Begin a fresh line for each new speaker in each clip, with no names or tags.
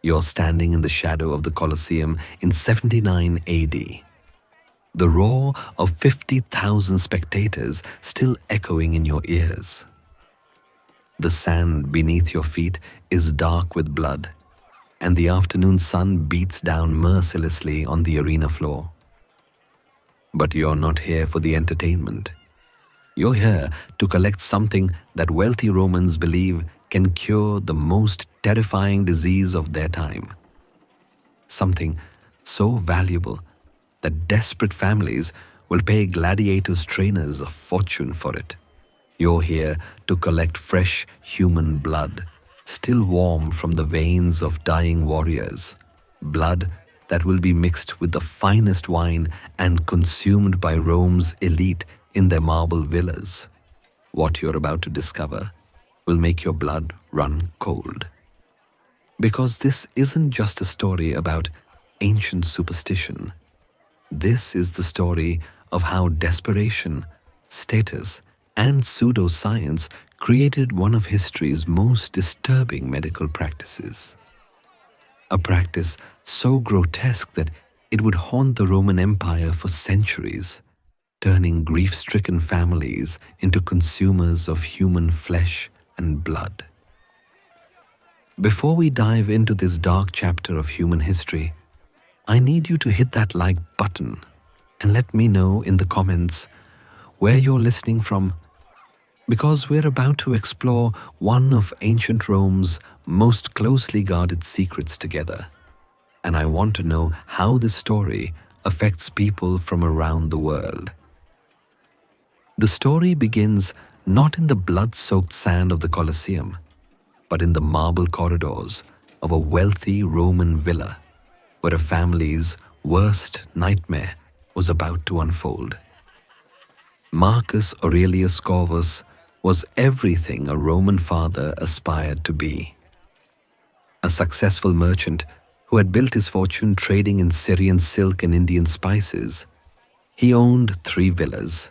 You're standing in the shadow of the Colosseum in 79 AD, the roar of 50,000 spectators still echoing in your ears. The sand beneath your feet is dark with blood, and the afternoon sun beats down mercilessly on the arena floor. But you're not here for the entertainment. You're here to collect something that wealthy Romans believe can cure the most terrifying disease of their time. Something so valuable that desperate families will pay gladiators trainers a fortune for it. You're here to collect fresh human blood, still warm from the veins of dying warriors. Blood that will be mixed with the finest wine and consumed by Rome's elite in their marble villas. What you're about to discover will make your blood run cold. Because this isn't just a story about ancient superstition. This is the story of how desperation, status, and pseudoscience created one of history's most disturbing medical practices. A practice so grotesque that it would haunt the Roman Empire for centuries, turning grief-stricken families into consumers of human flesh and blood. Before we dive into this dark chapter of human history, I need you to hit that like button and let me know in the comments where you're listening from, because we're about to explore one of ancient Rome's most closely guarded secrets together. And I want to know how this story affects people from around the world. The story begins not in the blood-soaked sand of the Colosseum, but in the marble corridors of a wealthy Roman villa where a family's worst nightmare was about to unfold. Marcus Aurelius Corvus was everything a Roman father aspired to be. A successful merchant who had built his fortune trading in Syrian silk and Indian spices, he owned 3 villas,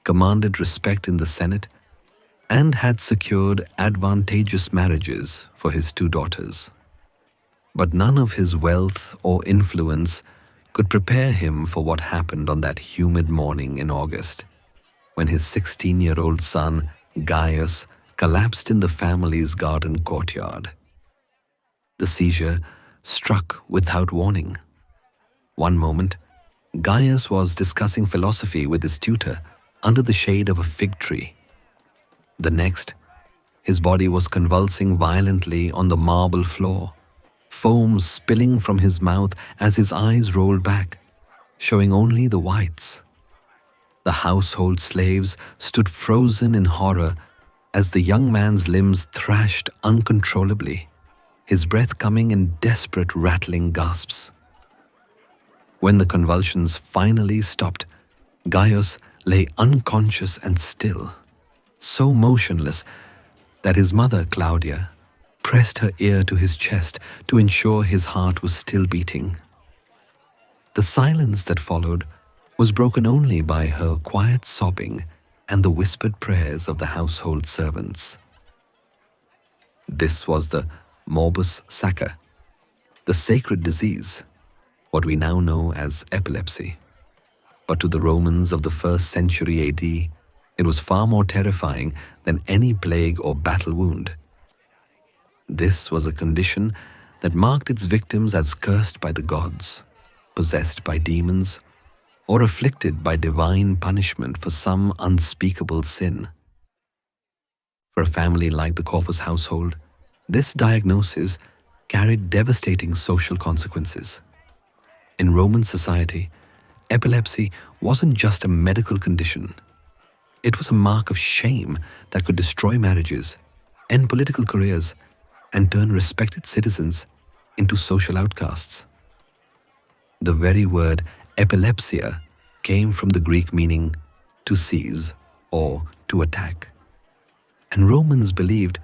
commanded respect in the Senate, and had secured advantageous marriages for his 2 daughters. But none of his wealth or influence could prepare him for what happened on that humid morning in August, when his 16-year-old son, Gaius, collapsed in the family's garden courtyard. The seizure struck without warning. One moment, Gaius was discussing philosophy with his tutor under the shade of a fig tree. The next, his body was convulsing violently on the marble floor, foam spilling from his mouth as his eyes rolled back, showing only the whites. The household slaves stood frozen in horror as the young man's limbs thrashed uncontrollably, his breath coming in desperate rattling gasps. When the convulsions finally stopped, Gaius lay unconscious and still, so motionless that his mother, Claudia, pressed her ear to his chest to ensure his heart was still beating. The silence that followed was broken only by her quiet sobbing and the whispered prayers of the household servants. This was the morbus sacer, the sacred disease, what we now know as epilepsy. But to the Romans of the 1st century AD, it was far more terrifying than any plague or battle wound. This was a condition that marked its victims as cursed by the gods, possessed by demons, or afflicted by divine punishment for some unspeakable sin. For a family like the Corvus household, this diagnosis carried devastating social consequences. In Roman society, epilepsy wasn't just a medical condition. It was a mark of shame that could destroy marriages, end political careers, and turn respected citizens into social outcasts. The very word epilepsia came from the Greek meaning to seize or to attack. And Romans believed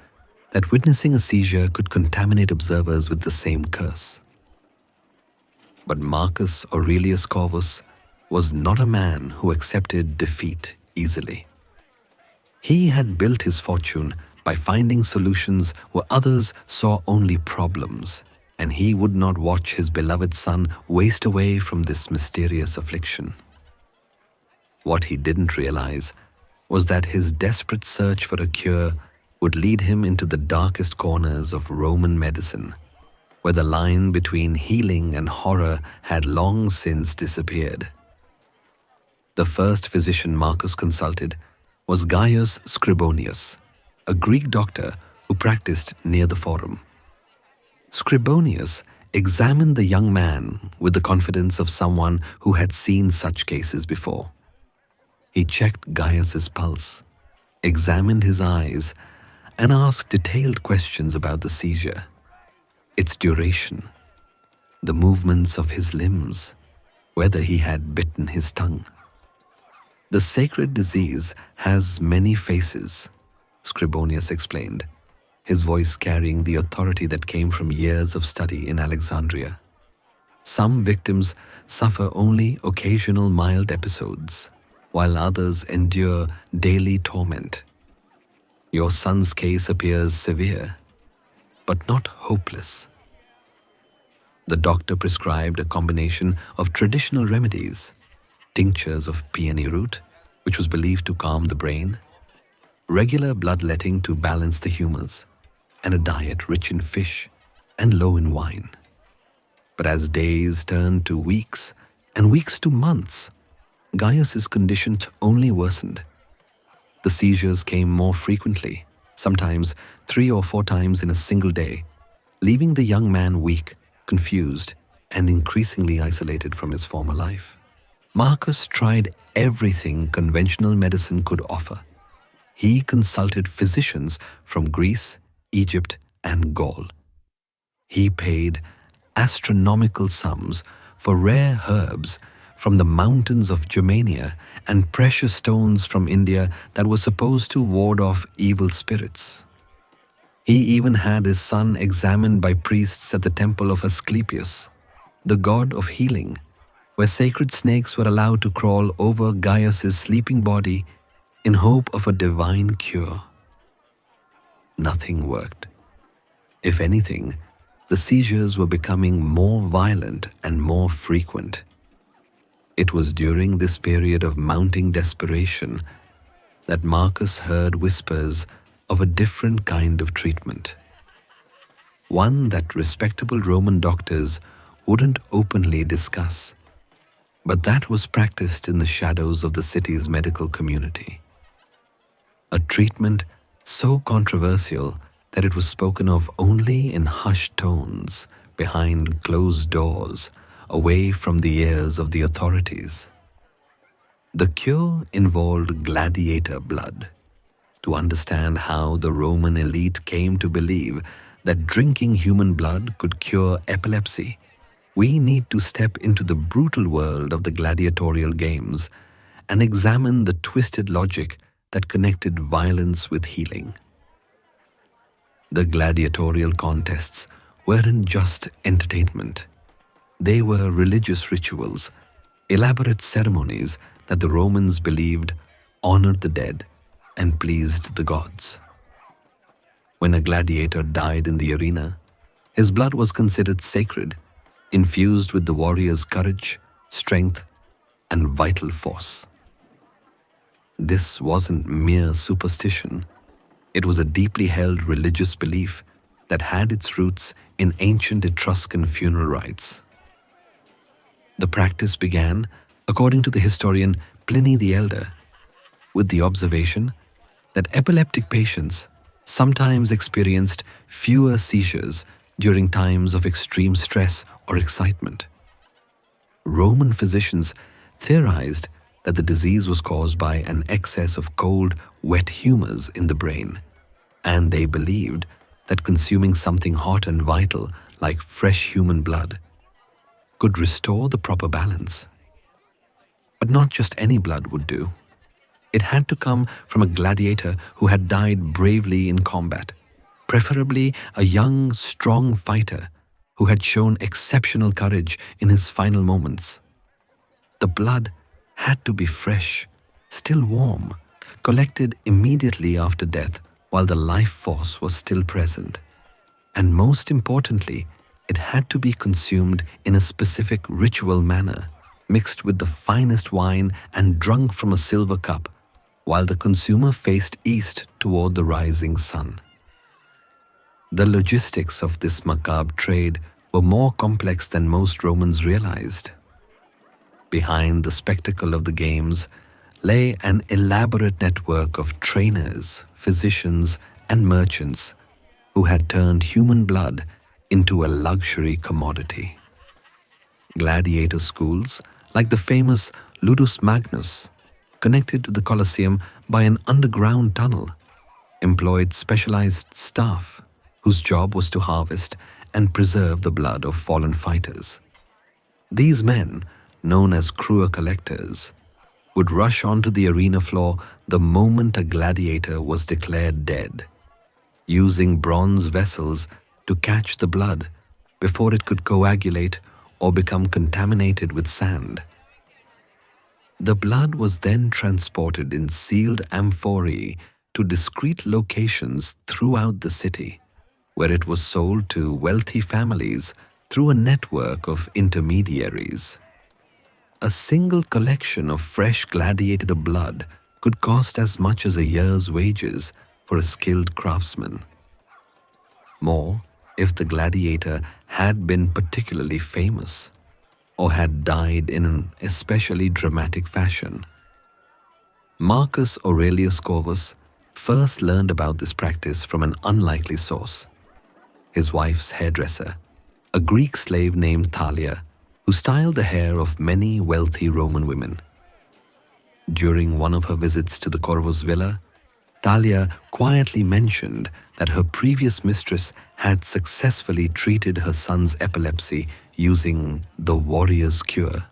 that witnessing a seizure could contaminate observers with the same curse. But Marcus Aurelius Corvus was not a man who accepted defeat easily. He had built his fortune by finding solutions where others saw only problems, and he would not watch his beloved son waste away from this mysterious affliction. What he didn't realize was that his desperate search for a cure would lead him into the darkest corners of Roman medicine, where the line between healing and horror had long since disappeared. The first physician Marcus consulted was Gaius Scribonius, a Greek doctor who practiced near the Forum. Scribonius examined the young man with the confidence of someone who had seen such cases before. He checked Gaius's pulse, examined his eyes, and asked detailed questions about the seizure, its duration, the movements of his limbs, whether he had bitten his tongue. The sacred disease has many faces, Scribonius explained, his voice carrying the authority that came from years of study in Alexandria. Some victims suffer only occasional mild episodes, while others endure daily torment. Your son's case appears severe, but not hopeless. The doctor prescribed a combination of traditional remedies, tinctures of peony root, which was believed to calm the brain, regular bloodletting to balance the humors, and a diet rich in fish and low in wine. But as days turned to weeks and weeks to months, Gaius's condition only worsened. The seizures came more frequently, sometimes 3 or 4 times in a single day, leaving the young man weak, confused, and increasingly isolated from his former life. Marcus tried everything conventional medicine could offer. He consulted physicians from Greece, Egypt, and Gaul. He paid astronomical sums for rare herbs from the mountains of Germania and precious stones from India that were supposed to ward off evil spirits. He even had his son examined by priests at the temple of Asclepius, the god of healing, where sacred snakes were allowed to crawl over Gaius's sleeping body in hope of a divine cure. Nothing worked. If anything, the seizures were becoming more violent and more frequent. It was during this period of mounting desperation that Marcus heard whispers of a different kind of treatment, one that respectable Roman doctors wouldn't openly discuss, but that was practiced in the shadows of the city's medical community. A treatment so controversial that it was spoken of only in hushed tones behind closed doors, away from the ears of the authorities. The cure involved gladiator blood. To understand how the Roman elite came to believe that drinking human blood could cure epilepsy, we need to step into the brutal world of the gladiatorial games and examine the twisted logic that connected violence with healing. The gladiatorial contests weren't just entertainment. They were religious rituals, elaborate ceremonies that the Romans believed honored the dead and pleased the gods. When a gladiator died in the arena, his blood was considered sacred, infused with the warrior's courage, strength, and vital force. This wasn't mere superstition. It was a deeply held religious belief that had its roots in ancient Etruscan funeral rites. The practice began, according to the historian Pliny the Elder, with the observation that epileptic patients sometimes experienced fewer seizures during times of extreme stress or excitement. Roman physicians theorized that the disease was caused by an excess of cold, wet humors in the brain, and they believed that consuming something hot and vital like fresh human blood could restore the proper balance. But not just any blood would do. It had to come from a gladiator who had died bravely in combat, preferably a young, strong fighter who had shown exceptional courage in his final moments. The blood had to be fresh, still warm, collected immediately after death while the life force was still present. And most importantly, It had to be consumed in a specific ritual manner, mixed with the finest wine and drunk from a silver cup, while the consumer faced east toward the rising sun. The logistics of this macabre trade were more complex than most Romans realized. Behind the spectacle of the games lay an elaborate network of trainers, physicians, and merchants who had turned human blood into a luxury commodity. Gladiator schools, like the famous Ludus Magnus, connected to the Colosseum by an underground tunnel, employed specialized staff whose job was to harvest and preserve the blood of fallen fighters. These men, known as cruer collectors, would rush onto the arena floor the moment a gladiator was declared dead, using bronze vessels to catch the blood before it could coagulate or become contaminated with sand. The blood was then transported in sealed amphorae to discreet locations throughout the city, where it was sold to wealthy families through a network of intermediaries. A single collection of fresh gladiator blood could cost as much as a year's wages for a skilled craftsman. More if the gladiator had been particularly famous or had died in an especially dramatic fashion. Marcus Aurelius Corvus first learned about this practice from an unlikely source: his wife's hairdresser, a Greek slave named Thalia, who styled the hair of many wealthy Roman women. During one of her visits to the Corvus villa, Thalia quietly mentioned that her previous mistress had successfully treated her son's epilepsy using the warrior's cure.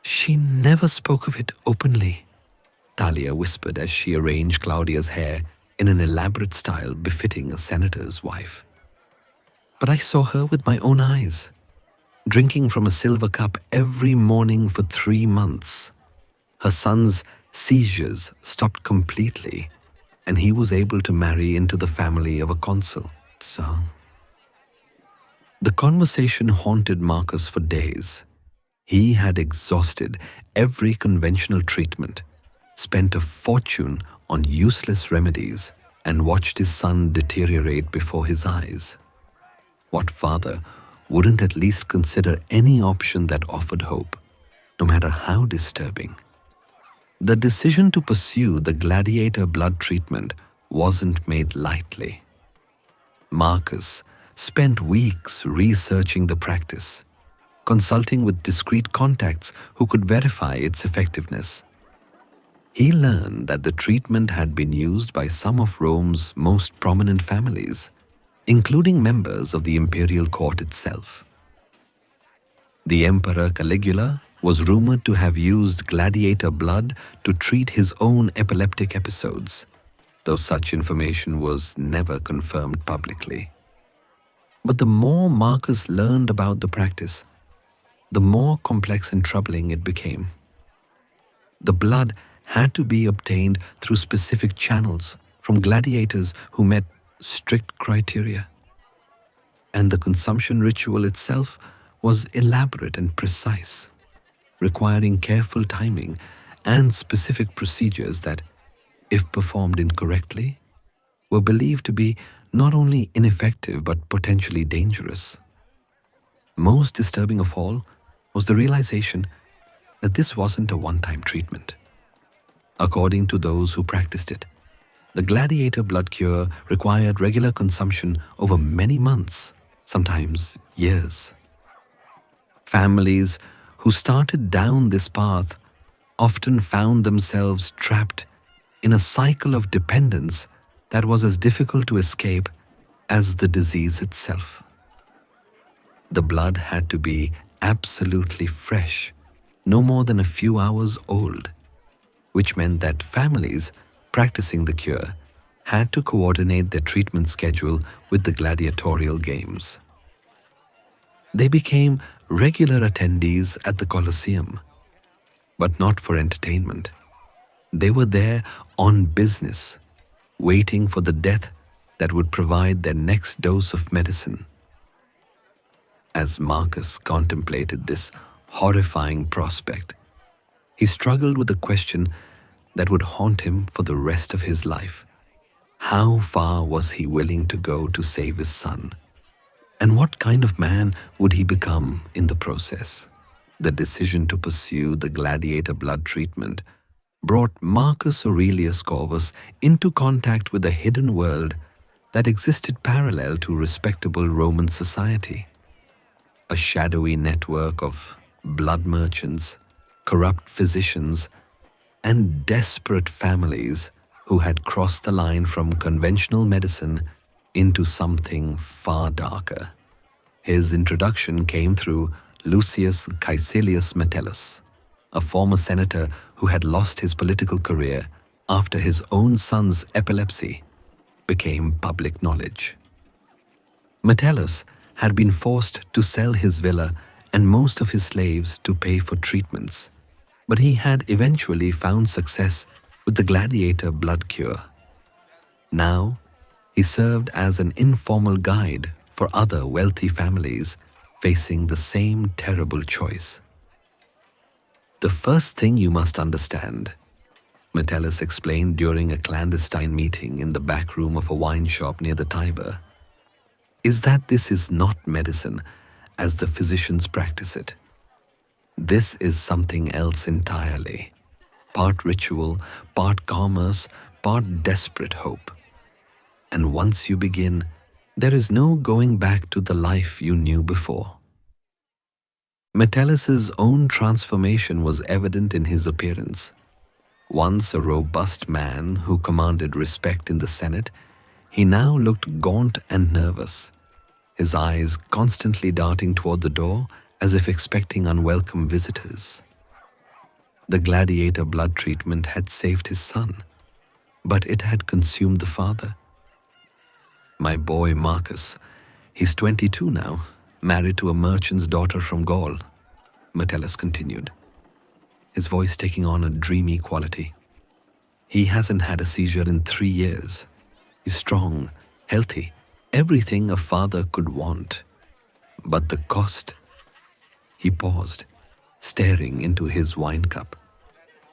"She never spoke of it openly," Thalia whispered as she arranged Claudia's hair in an elaborate style befitting a senator's wife. "But I saw her with my own eyes, drinking from a silver cup every morning for 3 months. Her son's seizures stopped completely, and he was able to marry into the family of a consul. So..." The conversation haunted Marcus for days. He had exhausted every conventional treatment, spent a fortune on useless remedies, and watched his son deteriorate before his eyes. What father wouldn't at least consider any option that offered hope, no matter how disturbing? The decision to pursue the gladiator blood treatment wasn't made lightly. Marcus spent weeks researching the practice, consulting with discreet contacts who could verify its effectiveness. He learned that the treatment had been used by some of Rome's most prominent families, including members of the imperial court itself. The Emperor Caligula was rumored to have used gladiator blood to treat his own epileptic episodes, though such information was never confirmed publicly. But the more Marcus learned about the practice, the more complex and troubling it became. The blood had to be obtained through specific channels from gladiators who met strict criteria. And the consumption ritual itself was elaborate and precise, requiring careful timing and specific procedures that, if performed incorrectly, were believed to be not only ineffective but potentially dangerous. Most disturbing of all was the realization that this wasn't a one-time treatment. According to those who practiced it, the gladiator blood cure required regular consumption over many months, sometimes years. Families who started down this path often found themselves trapped in a cycle of dependence that was as difficult to escape as the disease itself. The blood had to be absolutely fresh, no more than a few hours old, which meant that families practicing the cure had to coordinate their treatment schedule with the gladiatorial games. They became regular attendees at the Colosseum, but not for entertainment. They were there on business, waiting for the death that would provide their next dose of medicine. As Marcus contemplated this horrifying prospect, he struggled with a question that would haunt him for the rest of his life. How far was he willing to go to save his son? And what kind of man would he become in the process? The decision to pursue the gladiator blood treatment brought Marcus Aurelius Corvus into contact with a hidden world that existed parallel to respectable Roman society. A shadowy network of blood merchants, corrupt physicians, and desperate families who had crossed the line from conventional medicine into something far darker. His introduction came through Lucius Caecilius Metellus, a former senator who had lost his political career after his own son's epilepsy became public knowledge. Metellus had been forced to sell his villa and most of his slaves to pay for treatments, but he had eventually found success with the gladiator blood cure. Now, he served as an informal guide for other wealthy families facing the same terrible choice. The first thing you must understand, Metellus explained during a clandestine meeting in the back room of a wine shop near the Tiber, is that this is not medicine as the physicians practice it. This is something else entirely, part ritual, part commerce, part desperate hope. And once you begin, there is no going back to the life you knew before. Metellus's own transformation was evident in his appearance. Once a robust man who commanded respect in the Senate, he now looked gaunt and nervous, his eyes constantly darting toward the door as if expecting unwelcome visitors. The gladiator blood treatment had saved his son, but it had consumed the father. My boy Marcus, he's 22 now, married to a merchant's daughter from Gaul, Metellus continued, his voice taking on a dreamy quality. He hasn't had a seizure in 3 years. He's strong, healthy, everything a father could want. But the cost... He paused, staring into his wine cup.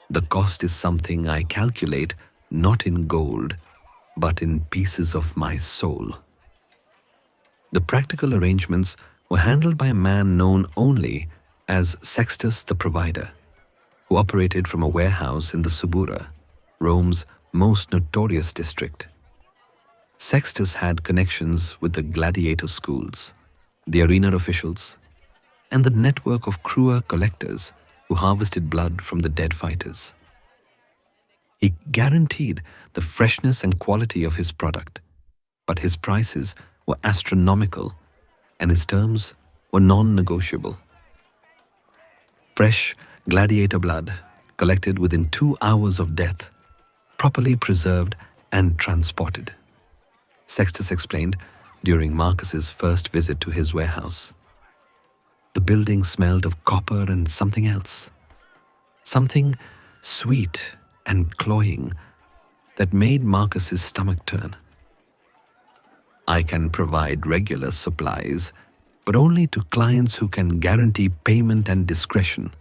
The cost is something I calculate not in gold, but in pieces of my soul. The practical arrangements were handled by a man known only as Sextus the Provider, who operated from a warehouse in the Subura, Rome's most notorious district. Sextus had connections with the gladiator schools, the arena officials, and the network of cruel collectors who harvested blood from the dead fighters. He guaranteed the freshness and quality of his product, but his prices were astronomical and his terms were non-negotiable. Fresh gladiator blood, collected within 2 hours of death, properly preserved and transported, Sextus explained during Marcus's first visit to his warehouse. The building smelled of copper and something else, something sweet and cloying that made Marcus's stomach turn. I can provide regular supplies, but only to clients who can guarantee payment and discretion.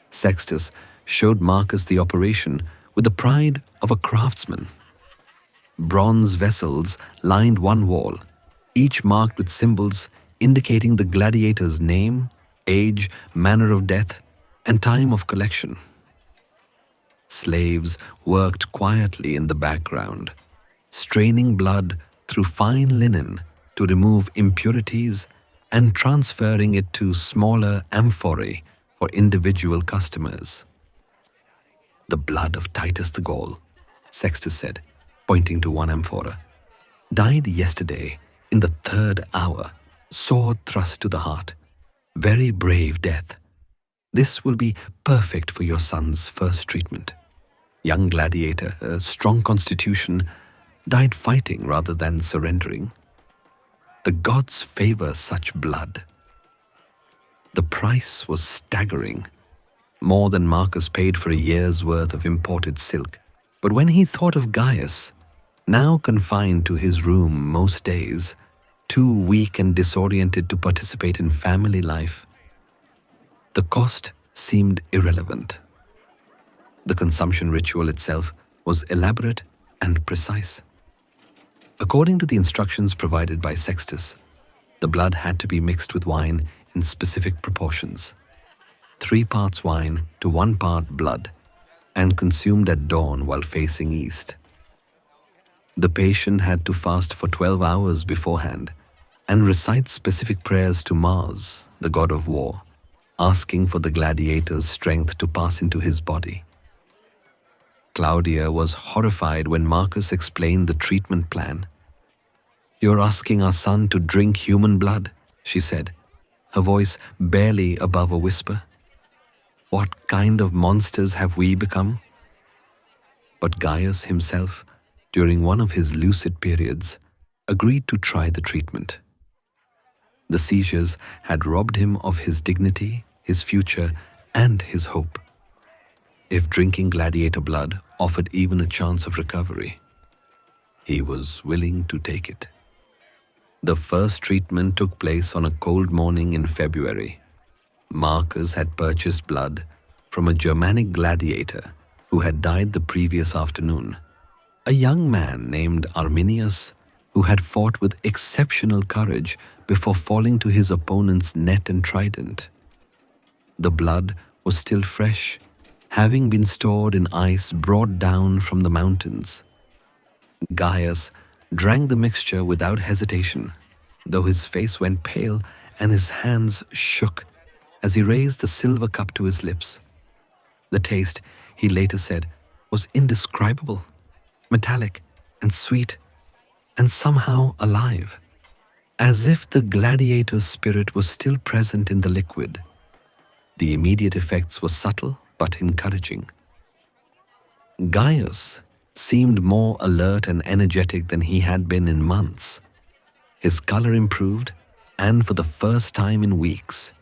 Sextus showed Marcus the operation with the pride of a craftsman. Bronze vessels lined one wall, each marked with symbols indicating the gladiator's name, age, manner of death, and time of collection. Slaves worked quietly in the background, straining blood through fine linen to remove impurities and transferring it to smaller amphorae for individual customers. The blood of Titus the Gaul, Sextus said, pointing to one amphora, died yesterday in the 3rd hour, sword thrust to the heart. Very brave death. This will be perfect for your son's first treatment. Young gladiator, a strong constitution, died fighting rather than surrendering. The gods favor such blood. The price was staggering, more than Marcus paid for a year's worth of imported silk. But when he thought of Gaius, now confined to his room most days, too weak and disoriented to participate in family life. The cost seemed irrelevant. The consumption ritual itself was elaborate and precise. According to the instructions provided by Sextus, the blood had to be mixed with wine in specific proportions, 3 parts wine to 1 part blood, and consumed at dawn while facing east. The patient had to fast for 12 hours beforehand and recite specific prayers to Mars, the god of war, asking for the gladiator's strength to pass into his body. Claudia was horrified when Marcus explained the treatment plan. "You're asking our son to drink human blood," she said, her voice barely above a whisper. "What kind of monsters have we become?" But Gaius himself, during one of his lucid periods, agreed to try the treatment. The seizures had robbed him of his dignity, his future, and his hope. If drinking gladiator blood offered even a chance of recovery, he was willing to take it. The first treatment took place on a cold morning in February. Marcus had purchased blood from a Germanic gladiator who had died the previous afternoon, a young man named Arminius who had fought with exceptional courage before falling to his opponent's net and trident. The blood was still fresh, having been stored in ice brought down from the mountains. Gaius drank the mixture without hesitation, though his face went pale and his hands shook as he raised the silver cup to his lips. The taste, he later said, was indescribable, metallic and sweet, and somehow alive, as if the gladiator's spirit was still present in the liquid. The immediate effects were subtle but encouraging. Gaius seemed more alert and energetic than he had been in months. His color improved, and for the first time in weeks,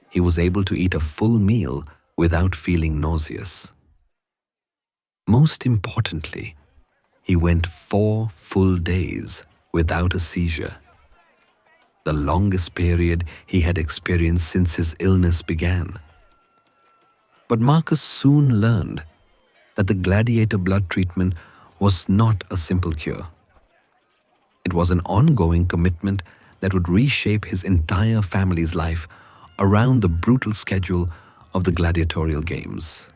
he was able to eat a full meal without feeling nauseous. Most importantly, he went 4 full days without a seizure, the longest period he had experienced since his illness began. But Marcus soon learned that the gladiator blood treatment was not a simple cure. It was an ongoing commitment that would reshape his entire family's life around the brutal schedule of the gladiatorial games.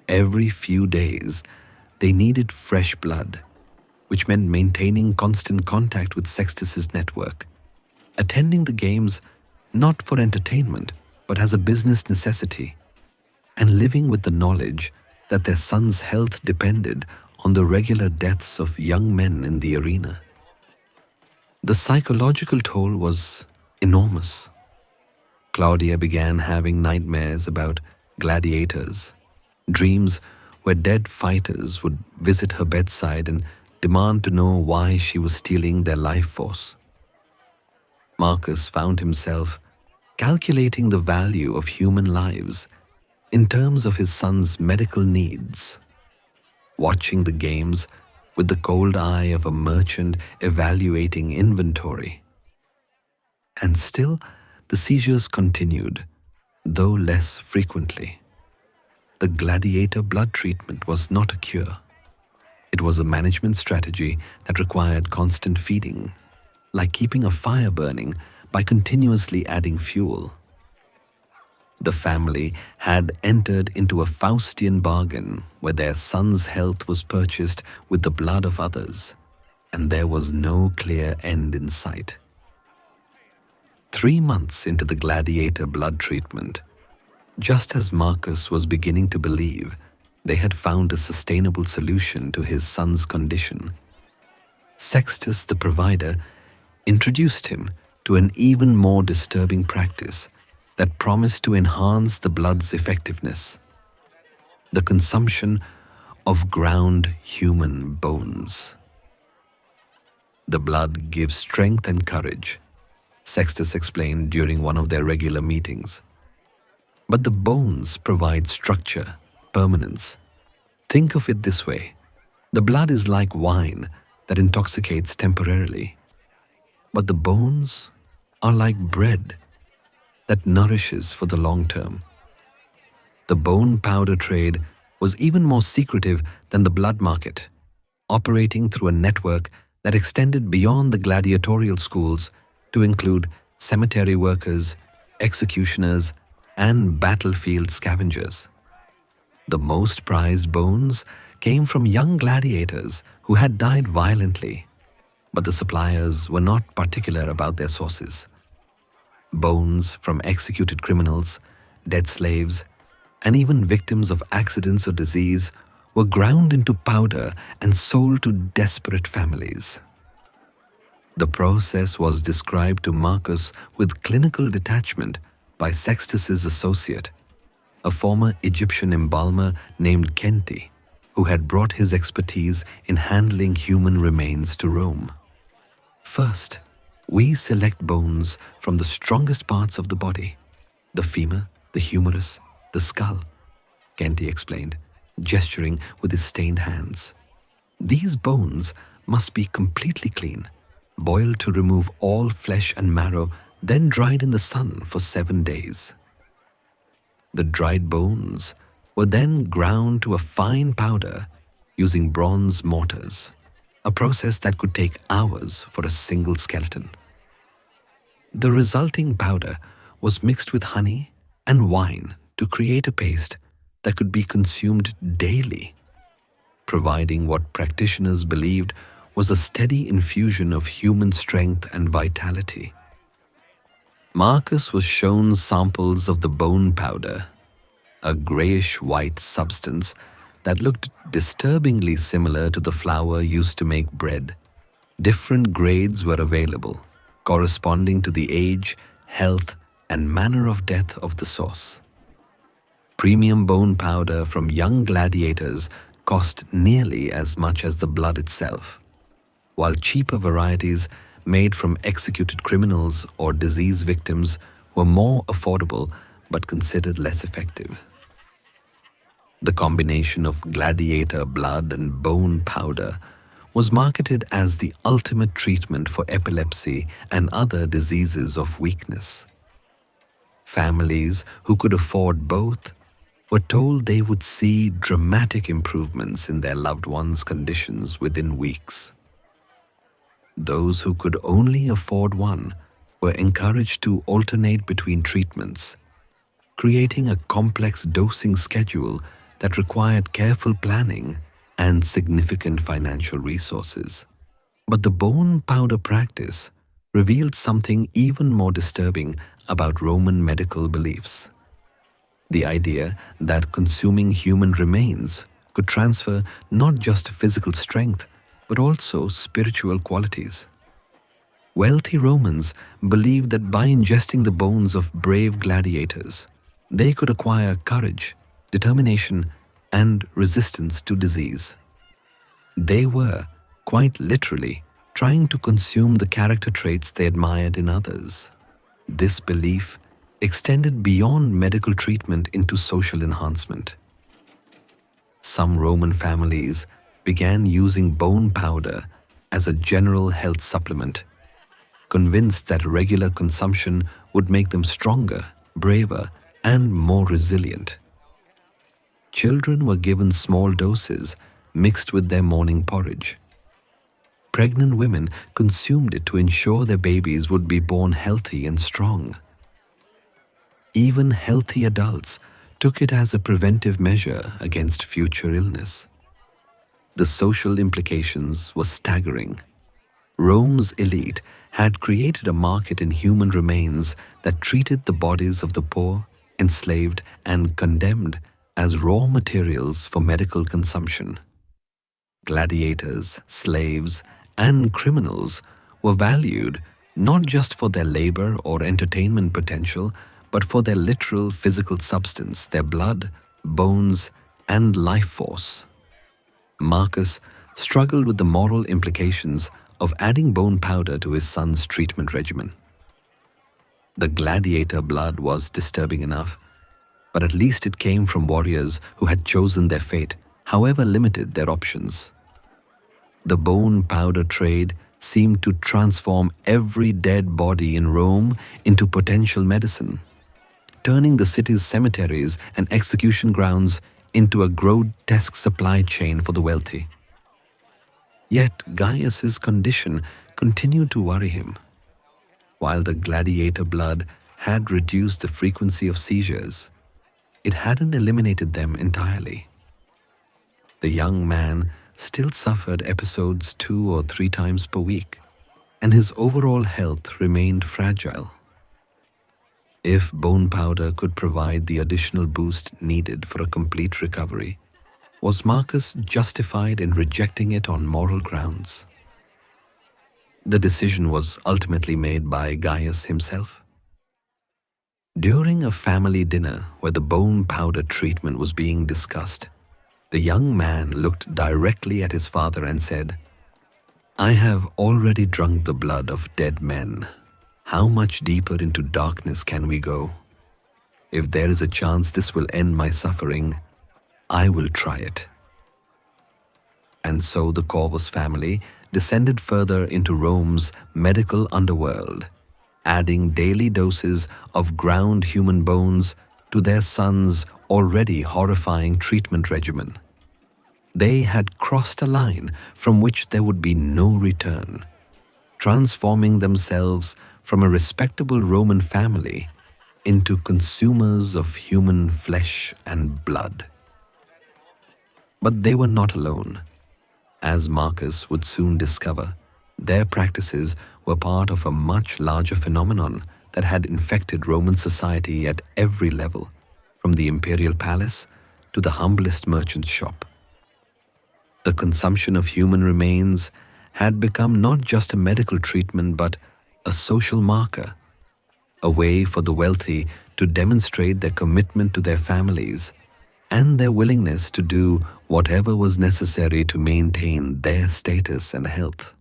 Every few days, they needed fresh blood, which meant maintaining constant contact with Sextus's network, attending the games not for entertainment, but as a business necessity, and living with the knowledge that their son's health depended on the regular deaths of young men in the arena. The psychological toll was enormous. Claudia began having nightmares about gladiators, dreams where dead fighters would visit her bedside and demand to know why she was stealing their life force. Marcus found himself calculating the value of human lives in terms of his son's medical needs, watching the games with the cold eye of a merchant evaluating inventory. And still, the seizures continued, though less frequently. The gladiator blood treatment was not a cure. It was a management strategy that required constant feeding, like keeping a fire burning by continuously adding fuel. The family had entered into a Faustian bargain where their son's health was purchased with the blood of others, and there was no clear end in sight. 3 months into the gladiator blood treatment, just as Marcus was beginning to believe they had found a sustainable solution to his son's condition, Sextus the provider introduced him to an even more disturbing practice that promised to enhance the blood's effectiveness: the consumption of ground human bones. The blood gives strength and courage, Sextus explained during one of their regular meetings. But the bones provide structure, permanence. Think of it this way: the blood is like wine that intoxicates temporarily. But the bones are like bread that nourishes for the long term. The bone powder trade was even more secretive than the blood market, operating through a network that extended beyond the gladiatorial schools to include cemetery workers, executioners, and battlefield scavengers. The most prized bones came from young gladiators who had died violently, but the suppliers were not particular about their sources. Bones from executed criminals, dead slaves, and even victims of accidents or disease were ground into powder and sold to desperate families. The process was described to Marcus with clinical detachment by Sextus's associate, a former Egyptian embalmer named Kenti, who had brought his expertise in handling human remains to Rome. First, we select bones from the strongest parts of the body: the femur, the humerus, the skull, Kenti explained, gesturing with his stained hands. These bones must be completely clean, boiled to remove all flesh and marrow, then dried in the sun for 7 days. The dried bones were then ground to a fine powder using bronze mortars, a process that could take hours for a single skeleton. The resulting powder was mixed with honey and wine to create a paste that could be consumed daily, providing what practitioners believed was a steady infusion of human strength and vitality. Marcus was shown samples of the bone powder, a grayish-white substance that looked disturbingly similar to the flour used to make bread. Different grades were available, corresponding to the age, health, and manner of death of the source. Premium bone powder from young gladiators cost nearly as much as the blood itself, while cheaper varieties made from executed criminals or disease victims were more affordable but considered less effective. The combination of gladiator blood and bone powder was marketed as the ultimate treatment for epilepsy and other diseases of weakness. Families who could afford both were told they would see dramatic improvements in their loved ones' conditions within weeks. Those who could only afford one were encouraged to alternate between treatments, creating a complex dosing schedule that required careful planning and significant financial resources. But the bone powder practice revealed something even more disturbing about Roman medical beliefs. The idea that consuming human remains could transfer not just physical strength, but also spiritual qualities. Wealthy Romans believed that by ingesting the bones of brave gladiators, they could acquire courage, determination, and resistance to disease. They were, quite literally, trying to consume the character traits they admired in others. This belief extended beyond medical treatment into social enhancement. Some Roman families began using bone powder as a general health supplement, convinced that regular consumption would make them stronger, braver, and more resilient. Children were given small doses mixed with their morning porridge. Pregnant women consumed it to ensure their babies would be born healthy and strong. Even healthy adults took it as a preventive measure against future illness. The social implications were staggering. Rome's elite had created a market in human remains that treated the bodies of the poor, enslaved, and condemned as raw materials for medical consumption. Gladiators, slaves, and criminals were valued not just for their labor or entertainment potential, but for their literal physical substance, their blood, bones, and life force. Marcus struggled with the moral implications of adding bone powder to his son's treatment regimen. The gladiator blood was disturbing enough, but at least it came from warriors who had chosen their fate, however limited their options. The bone powder trade seemed to transform every dead body in Rome into potential medicine, turning the city's cemeteries and execution grounds into a grotesque supply chain for the wealthy. Yet Gaius's condition continued to worry him. While the gladiator blood had reduced the frequency of seizures, it hadn't eliminated them entirely. The young man still suffered episodes 2 or 3 times per week, and his overall health remained fragile. If bone powder could provide the additional boost needed for a complete recovery, was Marcus justified in rejecting it on moral grounds? The decision was ultimately made by Gaius himself. During a family dinner where the bone powder treatment was being discussed, the young man looked directly at his father and said, "I have already drunk the blood of dead men. How much deeper into darkness can we go? If there is a chance this will end my suffering, I will try it." And so the Corvus family descended further into Rome's medical underworld, adding daily doses of ground human bones to their son's already horrifying treatment regimen. They had crossed a line from which there would be no return, transforming themselves from a respectable Roman family into consumers of human flesh and blood. But they were not alone. As Marcus would soon discover, their practices were part of a much larger phenomenon that had infected Roman society at every level, from the imperial palace to the humblest merchant's shop. The consumption of human remains had become not just a medical treatment but a social marker, a way for the wealthy to demonstrate their commitment to their families and their willingness to do whatever was necessary to maintain their status and health.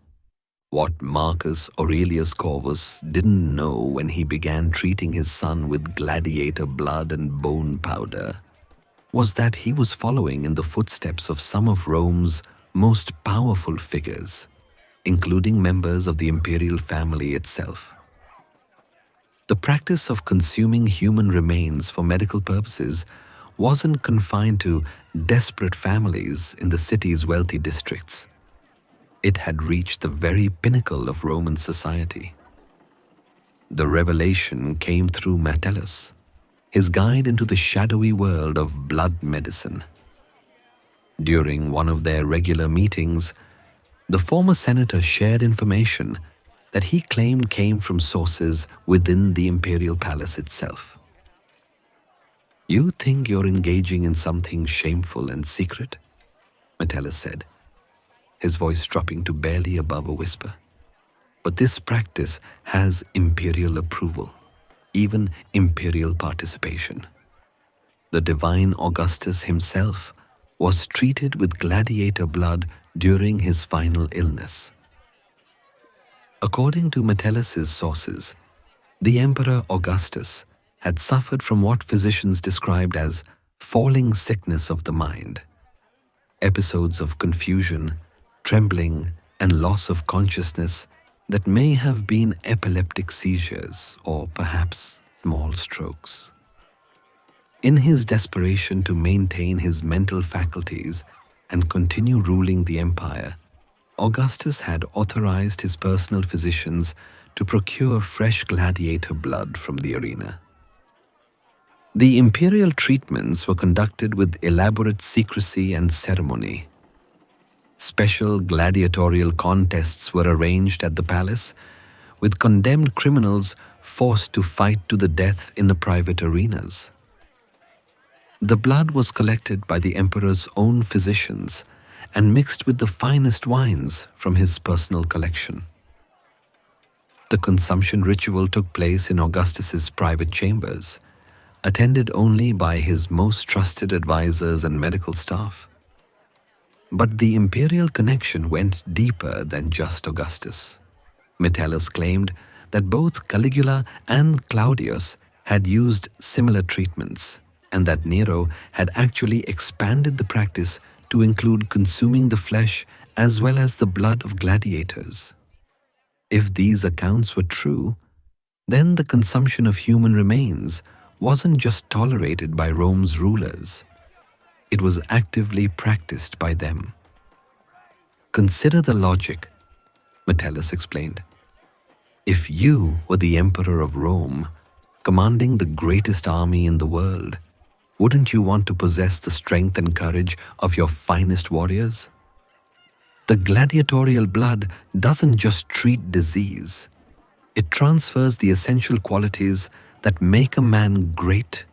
What Marcus Aurelius Corvus didn't know when he began treating his son with gladiator blood and bone powder was that he was following in the footsteps of some of Rome's most powerful figures, including members of the imperial family itself. The practice of consuming human remains for medical purposes wasn't confined to desperate families in the city's wealthy districts. It had reached the very pinnacle of Roman society. The revelation came through Metellus, his guide into the shadowy world of blood medicine. During one of their regular meetings, the former senator shared information that he claimed came from sources within the imperial palace itself. "You think you're engaging in something shameful and secret?" Metellus said, his voice dropping to barely above a whisper. "But this practice has imperial approval, even imperial participation. The divine Augustus himself was treated with gladiator blood during his final illness." According to Metellus's sources, the Emperor Augustus had suffered from what physicians described as falling sickness of the mind, episodes of confusion, trembling, and loss of consciousness that may have been epileptic seizures or perhaps small strokes. In his desperation to maintain his mental faculties and continue ruling the empire, Augustus had authorized his personal physicians to procure fresh gladiator blood from the arena. The imperial treatments were conducted with elaborate secrecy and ceremony. Special gladiatorial contests were arranged at the palace, with condemned criminals forced to fight to the death in the private arenas. The blood was collected by the emperor's own physicians and mixed with the finest wines from his personal collection. The consumption ritual took place in Augustus's private chambers, attended only by his most trusted advisors and medical staff. But the imperial connection went deeper than just Augustus. Metellus claimed that both Caligula and Claudius had used similar treatments, and that Nero had actually expanded the practice to include consuming the flesh as well as the blood of gladiators. If these accounts were true, then the consumption of human remains wasn't just tolerated by Rome's rulers, it was actively practiced by them. Consider the logic, Metellus explained. If you were the emperor of Rome, commanding the greatest army in the world, wouldn't you want to possess the strength and courage of your finest warriors? The gladiatorial blood doesn't just treat disease, it transfers the essential qualities that make a man great.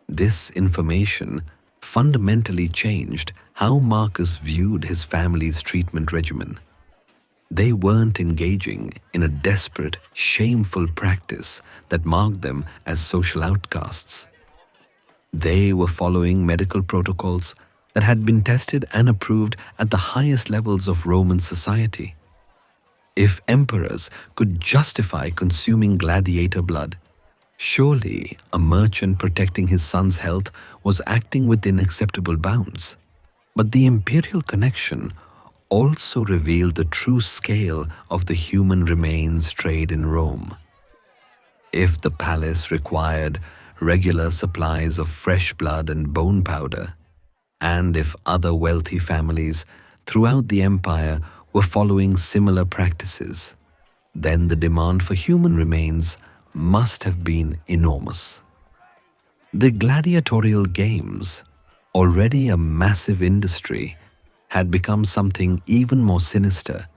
This information fundamentally changed how Marcus viewed his family's treatment regimen. They weren't engaging in a desperate, shameful practice that marked them as social outcasts. They were following medical protocols that had been tested and approved at the highest levels of Roman society. If emperors could justify consuming gladiator blood, surely a merchant protecting his son's health was acting within acceptable bounds. But the imperial connection also revealed the true scale of the human remains trade in Rome. If the palace required regular supplies of fresh blood and bone powder, and if other wealthy families throughout the empire were following similar practices, then the demand for human remains must have been enormous. The gladiatorial games, already a massive industry, had become something even more sinister,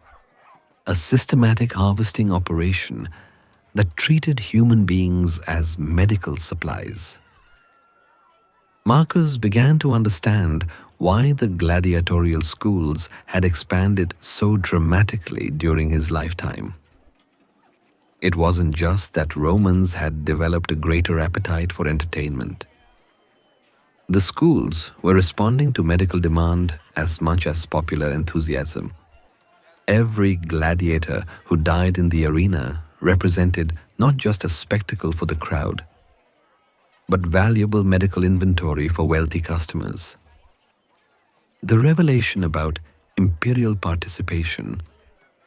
a systematic harvesting operation that treated human beings as medical supplies. Marcus began to understand why the gladiatorial schools had expanded so dramatically during his lifetime. It wasn't just that Romans had developed a greater appetite for entertainment. The schools were responding to medical demand as much as popular enthusiasm. Every gladiator who died in the arena represented not just a spectacle for the crowd, but valuable medical inventory for wealthy customers. The revelation about imperial participation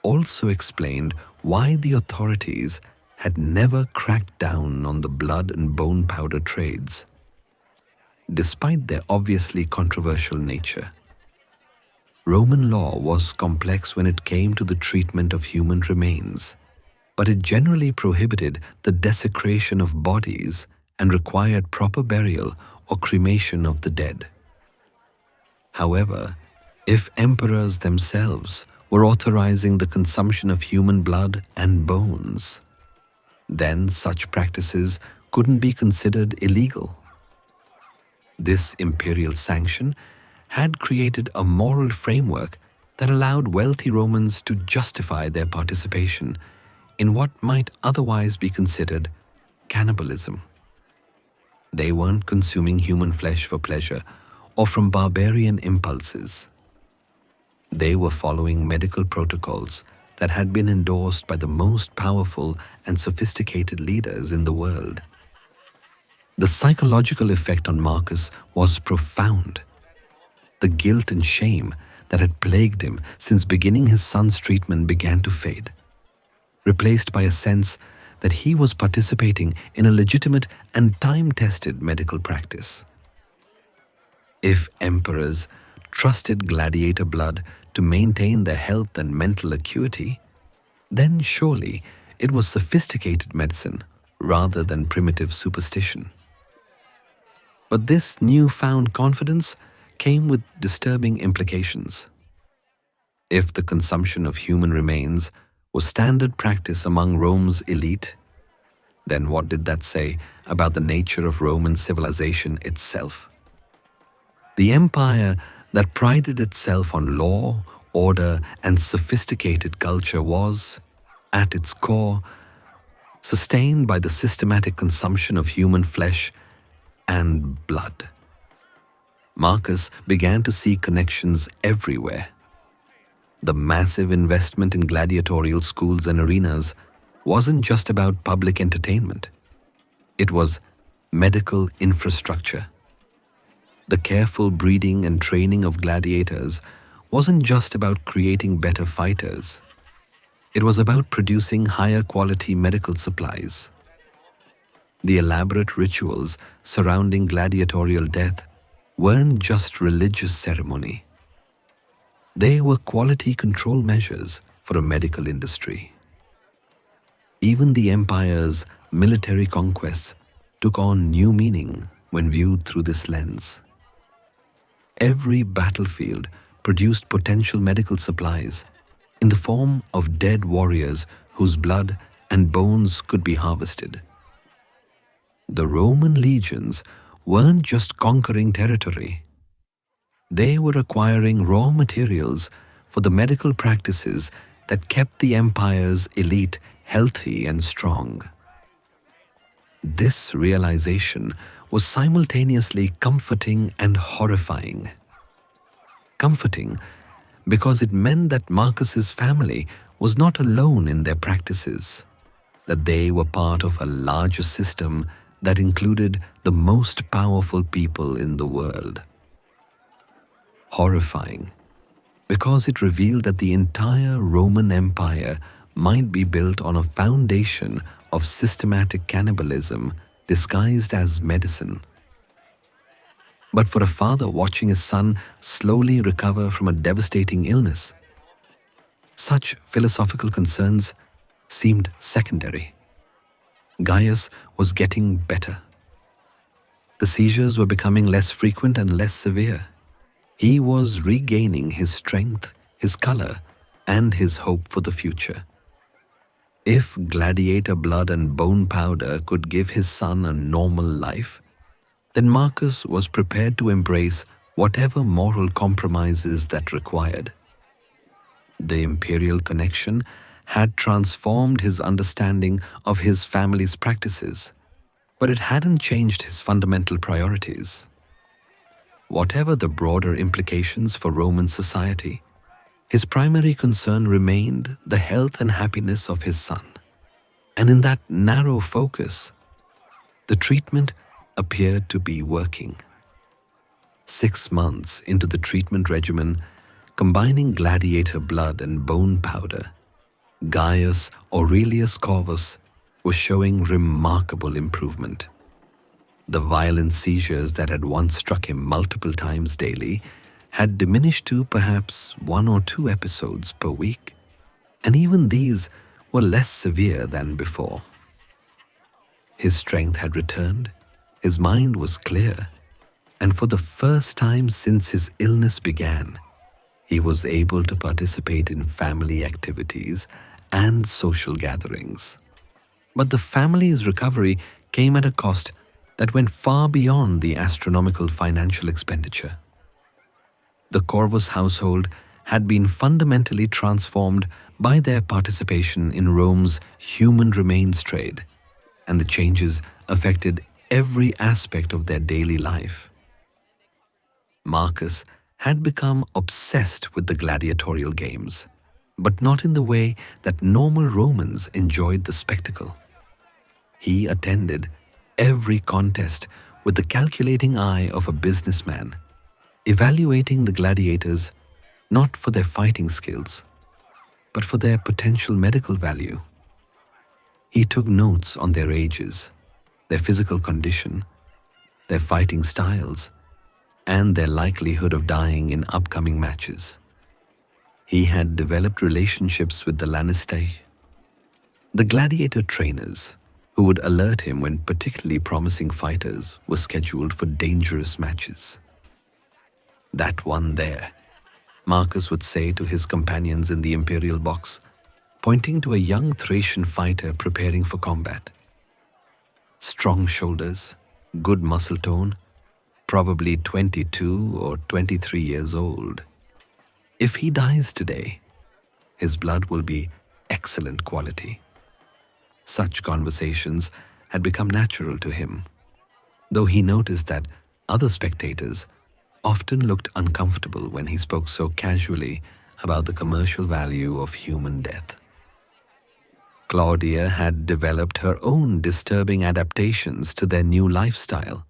also explained why the authorities had never cracked down on the blood and bone powder trades, despite their obviously controversial nature. Roman law was complex when it came to the treatment of human remains, but it generally prohibited the desecration of bodies and required proper burial or cremation of the dead. However, if emperors themselves were authorizing the consumption of human blood and bones, then such practices couldn't be considered illegal. This imperial sanction had created a moral framework that allowed wealthy Romans to justify their participation in what might otherwise be considered cannibalism. They weren't consuming human flesh for pleasure or from barbarian impulses. They were following medical protocols that had been endorsed by the most powerful and sophisticated leaders in the world. The psychological effect on Marcus was profound. The guilt and shame that had plagued him since beginning his son's treatment began to fade, replaced by a sense that he was participating in a legitimate and time-tested medical practice. If emperors trusted gladiator blood to maintain their health and mental acuity, then surely it was sophisticated medicine rather than primitive superstition. But this newfound confidence came with disturbing implications. If the consumption of human remains was standard practice among Rome's elite, then what did that say about the nature of Roman civilization itself? The empire that prided itself on law, order, and sophisticated culture was, at its core, sustained by the systematic consumption of human flesh and blood. Marcus began to see connections everywhere. The massive investment in gladiatorial schools and arenas wasn't just about public entertainment. It was medical infrastructure. The careful breeding and training of gladiators wasn't just about creating better fighters. It was about producing higher quality medical supplies. The elaborate rituals surrounding gladiatorial death weren't just religious ceremony. They were quality control measures for a medical industry. Even the empire's military conquests took on new meaning when viewed through this lens. Every battlefield produced potential medical supplies in the form of dead warriors whose blood and bones could be harvested. The Roman legions weren't just conquering territory. They were acquiring raw materials for the medical practices that kept the empire's elite healthy and strong. This realization was simultaneously comforting and horrifying. Comforting because it meant that Marcus's family was not alone in their practices, that they were part of a larger system that included the most powerful people in the world. Horrifying because it revealed that the entire Roman Empire might be built on a foundation of systematic cannibalism disguised as medicine. But for a father watching his son slowly recover from a devastating illness, such philosophical concerns seemed secondary. Gaius was getting better. The seizures were becoming less frequent and less severe. He was regaining his strength, his color, and his hope for the future. If gladiator blood and bone powder could give his son a normal life, then Marcus was prepared to embrace whatever moral compromises that required. The imperial connection had transformed his understanding of his family's practices, but it hadn't changed his fundamental priorities. Whatever the broader implications for Roman society, his primary concern remained the health and happiness of his son. And in that narrow focus, the treatment appeared to be working. 6 months into the treatment regimen, combining gladiator blood and bone powder, Gaius Aurelius Corvus was showing remarkable improvement. The violent seizures that had once struck him multiple times daily had diminished to perhaps 1 or 2 episodes per week, and even these were less severe than before. His strength had returned, his mind was clear, and for the first time since his illness began, he was able to participate in family activities and social gatherings. But the family's recovery came at a cost that went far beyond the astronomical financial expenditure. The Corvus household had been fundamentally transformed by their participation in Rome's human remains trade, and the changes affected every aspect of their daily life. Marcus had become obsessed with the gladiatorial games, but not in the way that normal Romans enjoyed the spectacle. He attended every contest with the calculating eye of a businessman, evaluating the gladiators not for their fighting skills, but for their potential medical value. He took notes on their ages, their physical condition, their fighting styles, and their likelihood of dying in upcoming matches. He had developed relationships with the Lanistae, the gladiator trainers, who would alert him when particularly promising fighters were scheduled for dangerous matches. "That one there," Marcus would say to his companions in the imperial box, pointing to a young Thracian fighter preparing for combat. Strong shoulders, good muscle tone, probably 22 or 23 years old. If he dies today, his blood will be excellent quality. Such conversations had become natural to him, though he noticed that other spectators often looked uncomfortable when he spoke so casually about the commercial value of human death. Claudia had developed her own disturbing adaptations to their new lifestyle.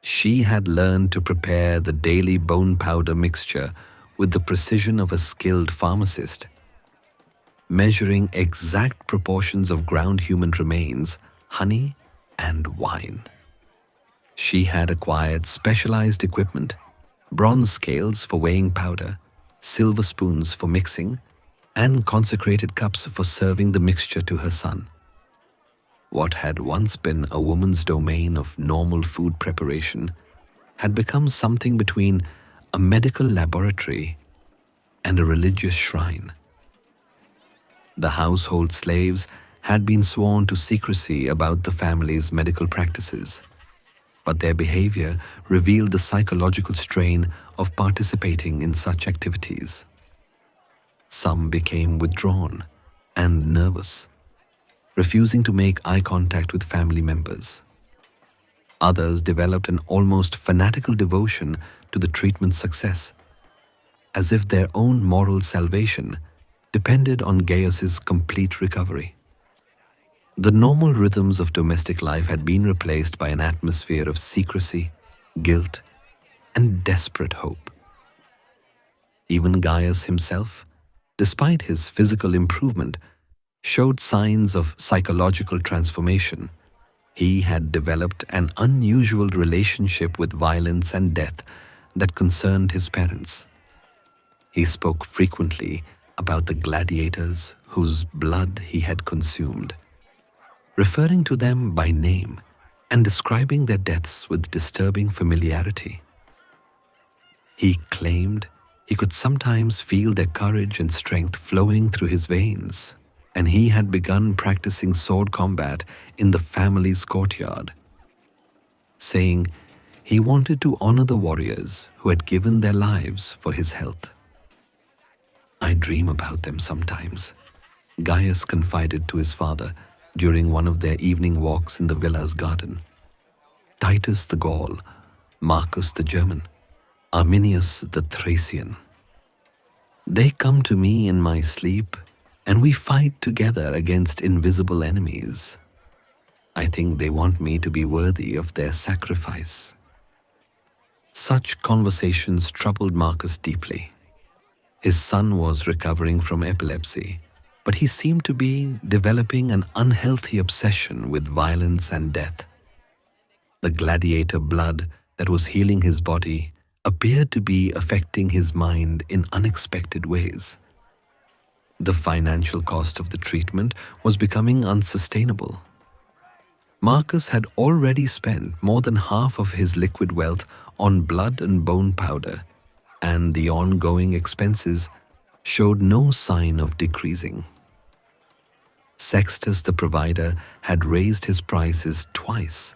She had learned to prepare the daily bone powder mixture with the precision of a skilled pharmacist. measuring exact proportions of ground human remains, honey, and wine. She had acquired specialized equipment, bronze scales for weighing powder, silver spoons for mixing, and consecrated cups for serving the mixture to her son. What had once been a woman's domain of normal food preparation had become something between a medical laboratory and a religious shrine. The household slaves had been sworn to secrecy about the family's medical practices, but their behavior revealed the psychological strain of participating in such activities. Some became withdrawn and nervous, refusing to make eye contact with family members. Others developed an almost fanatical devotion to the treatment's success, as if their own moral salvation depended on Gaius's complete recovery. The normal rhythms of domestic life had been replaced by an atmosphere of secrecy, guilt, and desperate hope. Even Gaius himself, despite his physical improvement, showed signs of psychological transformation. He had developed an unusual relationship with violence and death that concerned his parents. He spoke frequently about the gladiators whose blood he had consumed, referring to them by name and describing their deaths with disturbing familiarity. He claimed he could sometimes feel their courage and strength flowing through his veins, and he had begun practicing sword combat in the family's courtyard, saying he wanted to honor the warriors who had given their lives for his health. "I dream about them sometimes," Gaius confided to his father during one of their evening walks in the villa's garden. "Titus the Gaul, Marcus the German, Arminius the Thracian. They come to me in my sleep, and we fight together against invisible enemies. I think they want me to be worthy of their sacrifice." Such conversations troubled Marcus deeply. His son was recovering from epilepsy, but he seemed to be developing an unhealthy obsession with violence and death. The gladiator blood that was healing his body appeared to be affecting his mind in unexpected ways. The financial cost of the treatment was becoming unsustainable. Marcus had already spent more than half of his liquid wealth on blood and bone powder, and the ongoing expenses showed no sign of decreasing. Sextus the provider had raised his prices twice,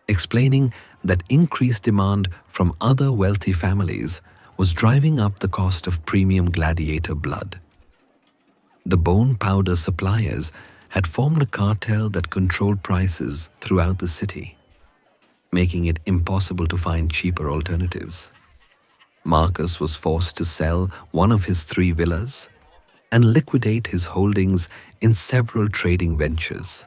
explaining that increased demand from other wealthy families was driving up the cost of premium gladiator blood. The bone powder suppliers had formed a cartel that controlled prices throughout the city, making it impossible to find cheaper alternatives. Marcus was forced to sell one of his 3 villas and liquidate his holdings in several trading ventures.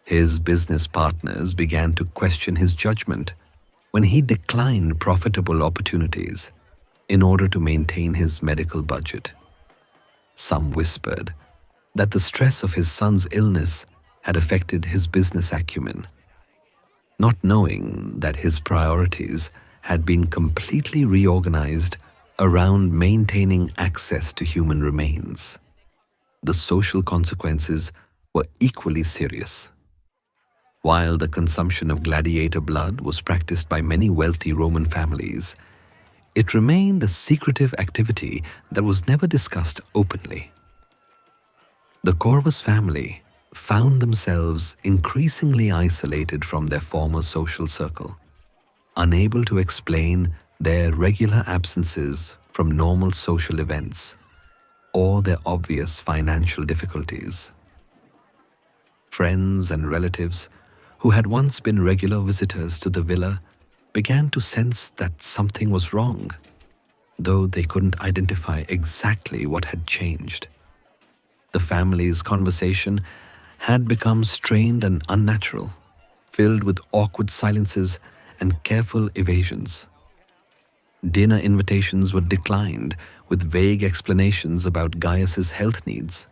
His business partners began to question his judgment when he declined profitable opportunities in order to maintain his medical budget. Some whispered that the stress of his son's illness had affected his business acumen, not knowing that his priorities had been completely reorganized around maintaining access to human remains. The social consequences were equally serious. While the consumption of gladiator blood was practiced by many wealthy Roman families, it remained a secretive activity that was never discussed openly. The Corvus family found themselves increasingly isolated from their former social circle, unable to explain their regular absences from normal social events or their obvious financial difficulties. Friends and relatives who had once been regular visitors to the villa began to sense that something was wrong, though they couldn't identify exactly what had changed. The family's conversation had become strained and unnatural, filled with awkward silences and careful evasions. Dinner invitations were declined with vague explanations about Gaius's health needs.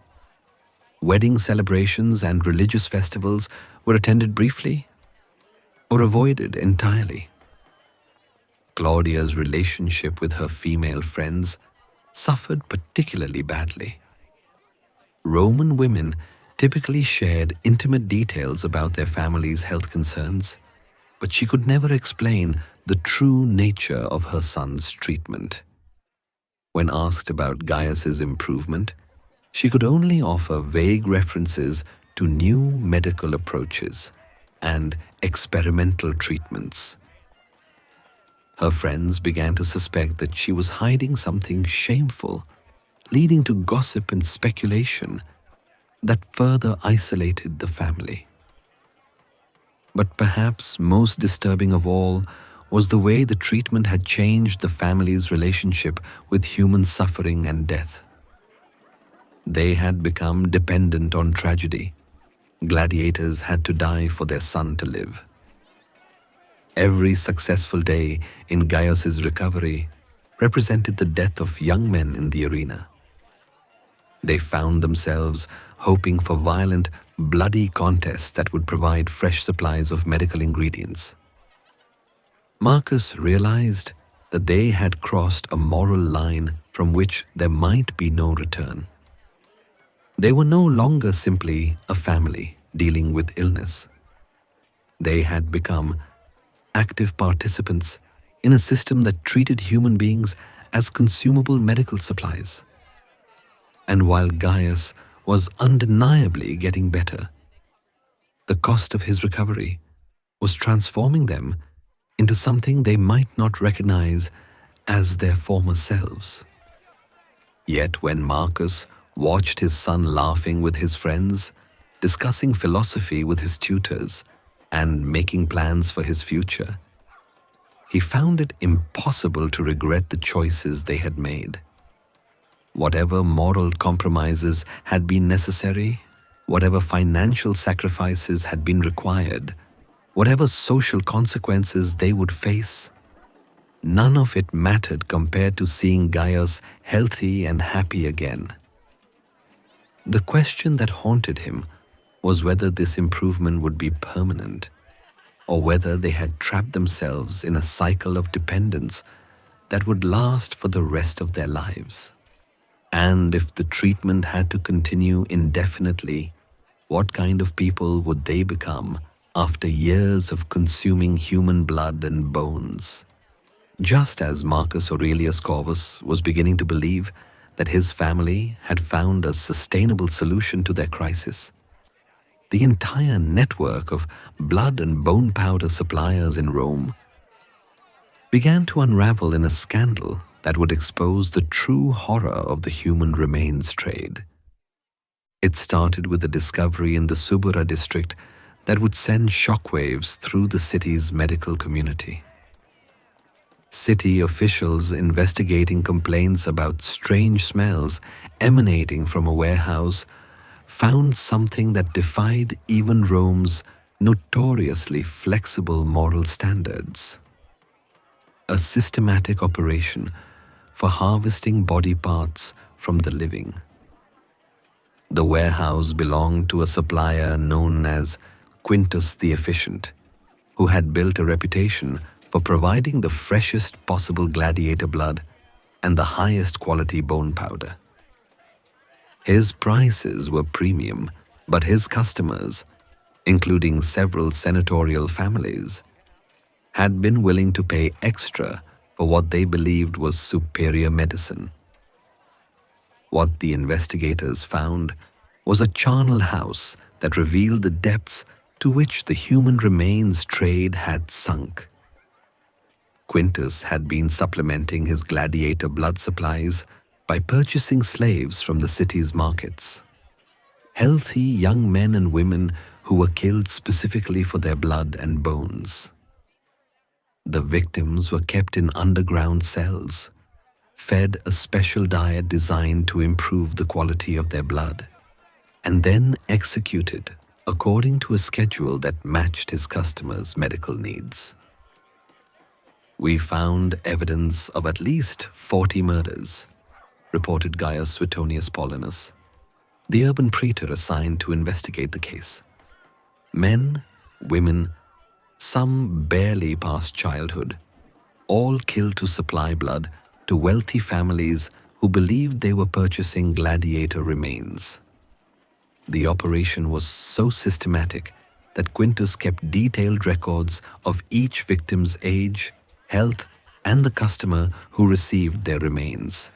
Wedding celebrations and religious festivals were attended briefly or avoided entirely. Claudia's relationship with her female friends suffered particularly badly. Roman women typically shared intimate details about their family's health concerns, but she could never explain the true nature of her son's treatment. When asked about Gaius's improvement, she could only offer vague references to new medical approaches and experimental treatments. Her friends began to suspect that she was hiding something shameful, leading to gossip and speculation that further isolated the family. But perhaps most disturbing of all was the way the treatment had changed the family's relationship with human suffering and death. They had become dependent on tragedy. Gladiators had to die for their son to live. Every successful day in Gaius's recovery represented the death of young men in the arena. They found themselves hoping for violent, bloody contests that would provide fresh supplies of medical ingredients. Marcus realized that they had crossed a moral line from which there might be no return. They were no longer simply a family dealing with illness. They had become active participants in a system that treated human beings as consumable medical supplies. And while Gaius was undeniably getting better, the cost of his recovery was transforming them into something they might not recognize as their former selves. Yet when Marcus watched his son laughing with his friends, discussing philosophy with his tutors, and making plans for his future, he found it impossible to regret the choices they had made. Whatever moral compromises had been necessary, whatever financial sacrifices had been required, whatever social consequences they would face, none of it mattered compared to seeing Gaius healthy and happy again. The question that haunted him was whether this improvement would be permanent, or whether they had trapped themselves in a cycle of dependence that would last for the rest of their lives. And if the treatment had to continue indefinitely, what kind of people would they become after years of consuming human blood and bones? Just as Marcus Aurelius Corvus was beginning to believe that his family had found a sustainable solution to their crisis, the entire network of blood and bone powder suppliers in Rome began to unravel in a scandal that would expose the true horror of the human remains trade. It started with a discovery in the Subura district that would send shockwaves through the city's medical community. City officials investigating complaints about strange smells emanating from a warehouse found something that defied even Rome's notoriously flexible moral standards. A systematic operation for harvesting body parts from the living. The warehouse belonged to a supplier known as Quintus the Efficient, who had built a reputation for providing the freshest possible gladiator blood and the highest quality bone powder. His prices were premium, but his customers, including several senatorial families, had been willing to pay extra for what they believed was superior medicine. What the investigators found was a charnel house that revealed the depths to which the human remains trade had sunk. Quintus had been supplementing his gladiator blood supplies by purchasing slaves from the city's markets. Healthy young men and women who were killed specifically for their blood and bones. The victims were kept in underground cells, fed a special diet designed to improve the quality of their blood, and then executed according to a schedule that matched his customers' medical needs. We found evidence of at least 40 murders, reported Gaius Suetonius Paulinus, the urban praetor assigned to investigate the case. Men, women, some barely past childhood, all killed to supply blood to wealthy families who believed they were purchasing gladiator remains. The operation was so systematic that Quintus kept detailed records of each victim's age, health, and the customer who received their remains.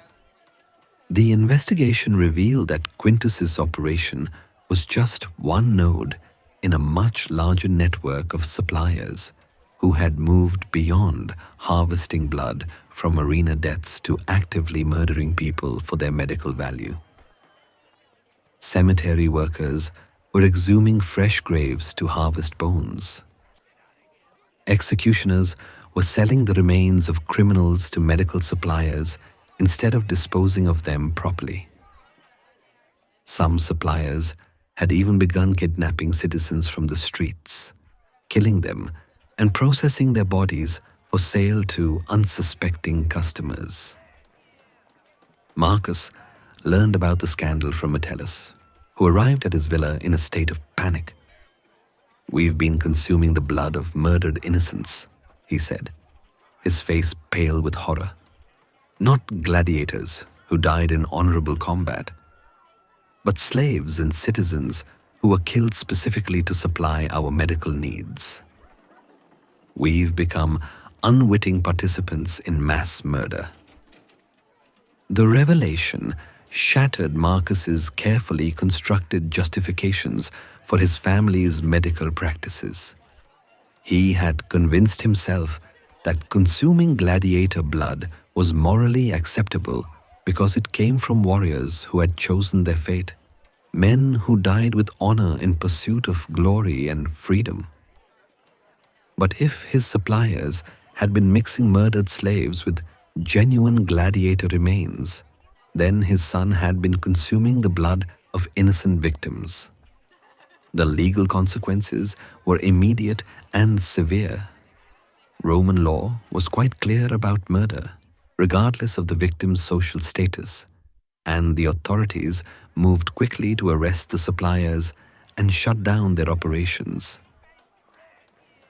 The investigation revealed that Quintus's operation was just one node in a much larger network of suppliers who had moved beyond harvesting blood from arena deaths to actively murdering people for their medical value. Cemetery workers were exhuming fresh graves to harvest bones. Executioners were selling the remains of criminals to medical suppliers instead of disposing of them properly. Some suppliers had even begun kidnapping citizens from the streets, killing them and processing their bodies for sale to unsuspecting customers. Marcus learned about the scandal from Metellus, who arrived at his villa in a state of panic. "We've been consuming the blood of murdered innocents," he said, his face pale with horror. "Not gladiators who died in honorable combat, but slaves and citizens who were killed specifically to supply our medical needs. We've become unwitting participants in mass murder." The revelation shattered Marcus's carefully constructed justifications for his family's medical practices. He had convinced himself that consuming gladiator blood was morally acceptable because it came from warriors who had chosen their fate, men who died with honor in pursuit of glory and freedom. But if his suppliers had been mixing murdered slaves with genuine gladiator remains, then his son had been consuming the blood of innocent victims. The legal consequences were immediate and severe. Roman law was quite clear about murder, regardless of the victim's social status, and the authorities moved quickly to arrest the suppliers and shut down their operations.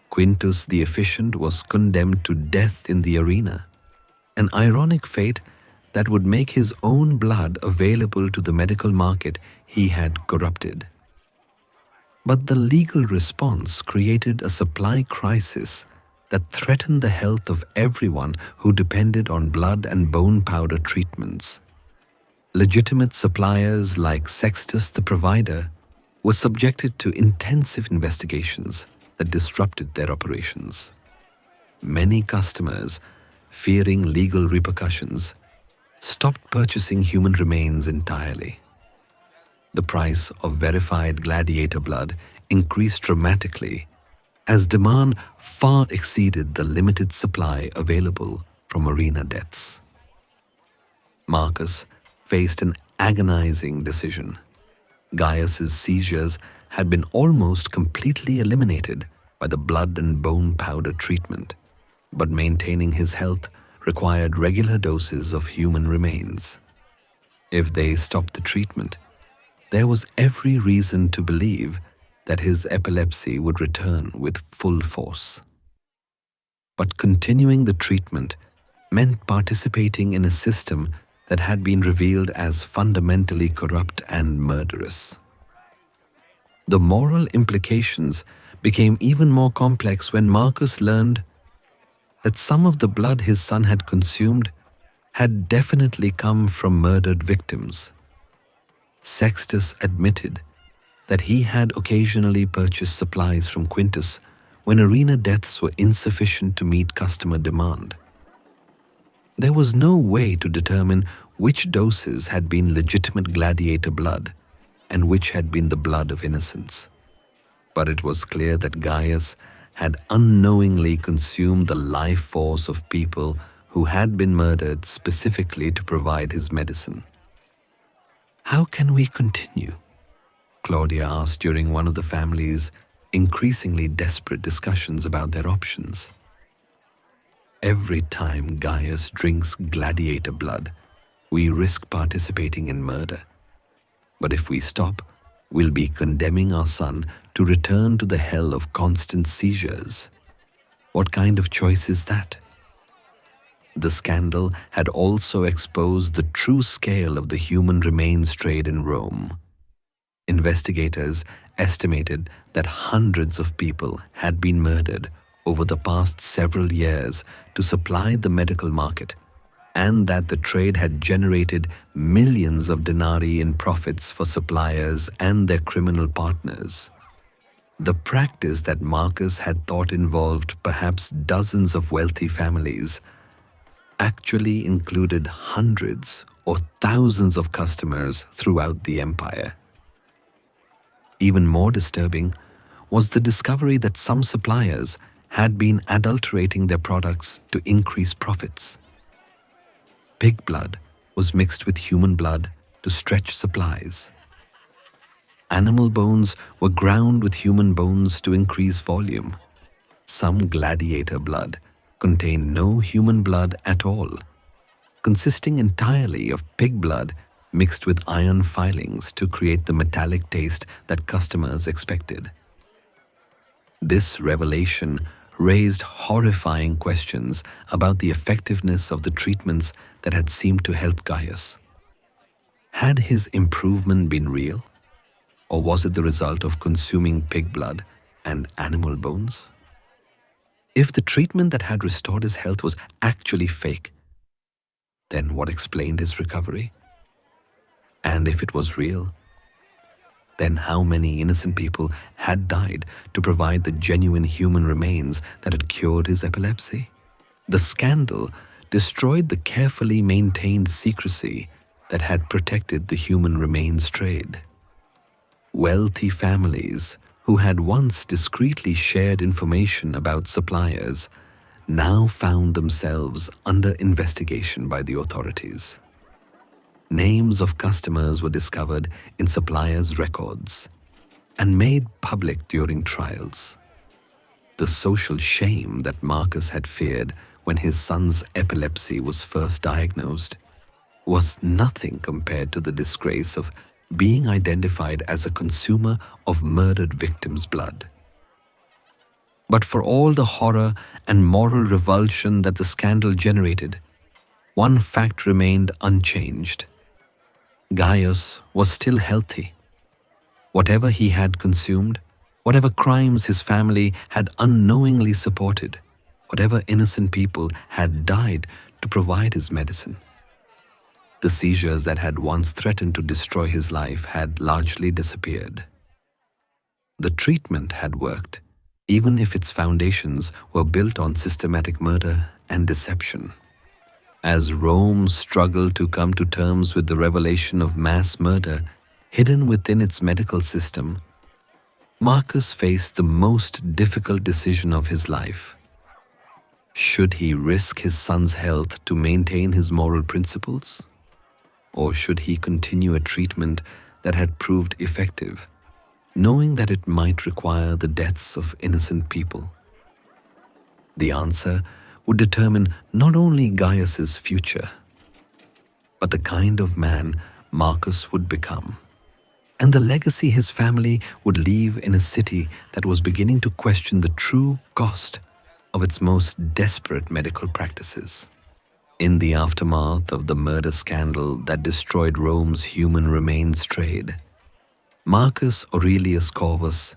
Quintus the Efficient was condemned to death in the arena, an ironic fate that would make his own blood available to the medical market he had corrupted. But the legal response created a supply crisis that threatened the health of everyone who depended on blood and bone powder treatments. Legitimate suppliers like Sextus the Provider were subjected to intensive investigations that disrupted their operations. Many customers, fearing legal repercussions, stopped purchasing human remains entirely. The price of verified gladiator blood increased dramatically as demand far exceeded the limited supply available from arena deaths. Marcus faced an agonizing decision. Gaius's seizures had been almost completely eliminated by the blood and bone powder treatment, but maintaining his health required regular doses of human remains. If they stopped the treatment, there was every reason to believe that his epilepsy would return with full force. But continuing the treatment meant participating in a system that had been revealed as fundamentally corrupt and murderous. The moral implications became even more complex when Marcus learned that some of the blood his son had consumed had definitely come from murdered victims. Sextus admitted that he had occasionally purchased supplies from Quintus when arena deaths were insufficient to meet customer demand. There was no way to determine which doses had been legitimate gladiator blood and which had been the blood of innocents. But it was clear that Gaius had unknowingly consumed the life force of people who had been murdered specifically to provide his medicine. "How can we continue?" Claudia asked during one of the family's increasingly desperate discussions about their options. "Every time Gaius drinks gladiator blood, we risk participating in murder. But if we stop, we'll be condemning our son to return to the hell of constant seizures. What kind of choice is that? The scandal had also exposed the true scale of the human remains trade in Rome. Investigators estimated that hundreds of people had been murdered over the past several years to supply the medical market, and that the trade had generated millions of denarii in profits for suppliers and their criminal partners. The practice that Marcus had thought involved perhaps dozens of wealthy families actually included hundreds or thousands of customers throughout the empire. Even more disturbing was the discovery that some suppliers had been adulterating their products to increase profits. Pig blood was mixed with human blood to stretch supplies. Animal bones were ground with human bones to increase volume. Some gladiator blood contained no human blood at all, consisting entirely of pig blood mixed with iron filings to create the metallic taste that customers expected. This revelation raised horrifying questions about the effectiveness of the treatments that had seemed to help Gaius. Had his improvement been real, or was it the result of consuming pig blood and animal bones? If the treatment that had restored his health was actually fake, then what explained his recovery? And if it was real, then how many innocent people had died to provide the genuine human remains that had cured his epilepsy? The scandal destroyed the carefully maintained secrecy that had protected the human remains trade. Wealthy families who had once discreetly shared information about suppliers now found themselves under investigation by the authorities. Names of customers were discovered in suppliers' records and made public during trials. The social shame that Marcus had feared when his son's epilepsy was first diagnosed was nothing compared to the disgrace of being identified as a consumer of murdered victims' blood. But for all the horror and moral revulsion that the scandal generated, one fact remained unchanged. Gaius was still healthy. Whatever he had consumed, whatever crimes his family had unknowingly supported, whatever innocent people had died to provide his medicine, the seizures that had once threatened to destroy his life had largely disappeared. The treatment had worked, even if its foundations were built on systematic murder and deception. As Rome struggled to come to terms with the revelation of mass murder hidden within its medical system, Marcus faced the most difficult decision of his life. Should he risk his son's health to maintain his moral principles? Or should he continue a treatment that had proved effective, knowing that it might require the deaths of innocent people? The answer would determine not only Gaius's future, but the kind of man Marcus would become, and the legacy his family would leave in a city that was beginning to question the true cost of its most desperate medical practices. In the aftermath of the murder scandal that destroyed Rome's human remains trade, Marcus Aurelius Corvus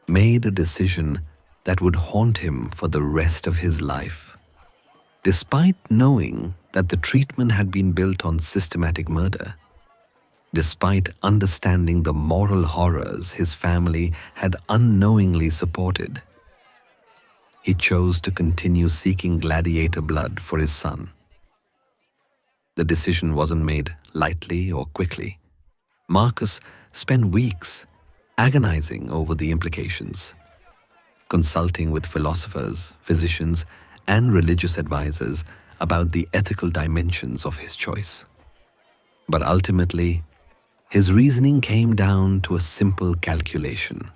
made a decision that would haunt him for the rest of his life. Despite knowing that the treatment had been built on systematic murder, despite understanding the moral horrors his family had unknowingly supported, he chose to continue seeking gladiator blood for his son. The decision wasn't made lightly or quickly. Marcus spent weeks agonizing over the implications, consulting with philosophers, physicians, and religious advisors about the ethical dimensions of his choice. But ultimately, his reasoning came down to a simple calculation.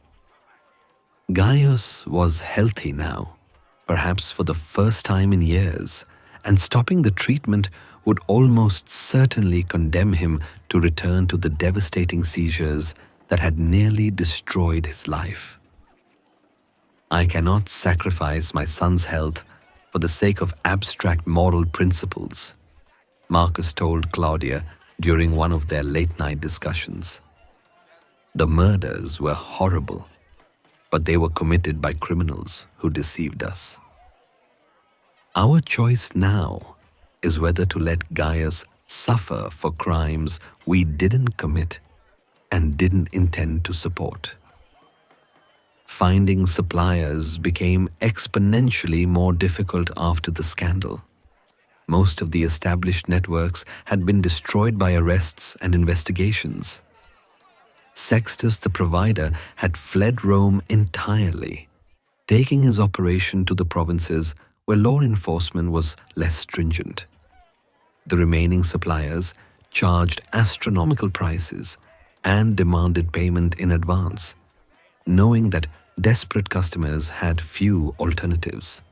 Gaius was healthy now, perhaps for the first time in years, and stopping the treatment would almost certainly condemn him to return to the devastating seizures that had nearly destroyed his life. I cannot sacrifice my son's health for the sake of abstract moral principles, Marcus told Claudia during one of their late-night discussions. The murders were horrible, but they were committed by criminals who deceived us. Our choice now is whether to let Gaius suffer for crimes we didn't commit and didn't intend to support. Finding suppliers became exponentially more difficult after the scandal. Most of the established networks had been destroyed by arrests and investigations. Sextus the provider had fled Rome entirely, taking his operation to the provinces where law enforcement was less stringent. The remaining suppliers charged astronomical prices and demanded payment in advance, knowing that desperate customers had few alternatives.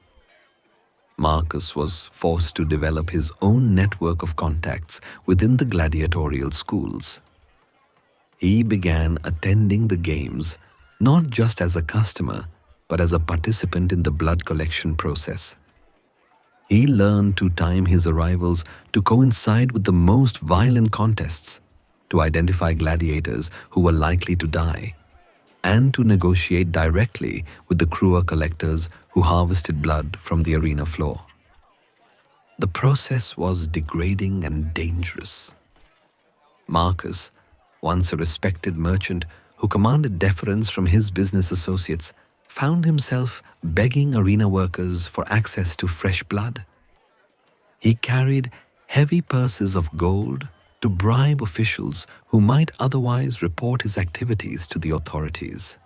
Marcus was forced to develop his own network of contacts within the gladiatorial schools. He began attending the games not just as a customer, but as a participant in the blood collection process. He learned to time his arrivals to coincide with the most violent contests, to identify gladiators who were likely to die, and to negotiate directly with the cruel collectors who harvested blood from the arena floor. The process was degrading and dangerous. Marcus, once a respected merchant who commanded deference from his business associates, found himself begging arena workers for access to fresh blood. He carried heavy purses of gold to bribe officials who might otherwise report his activities to the authorities.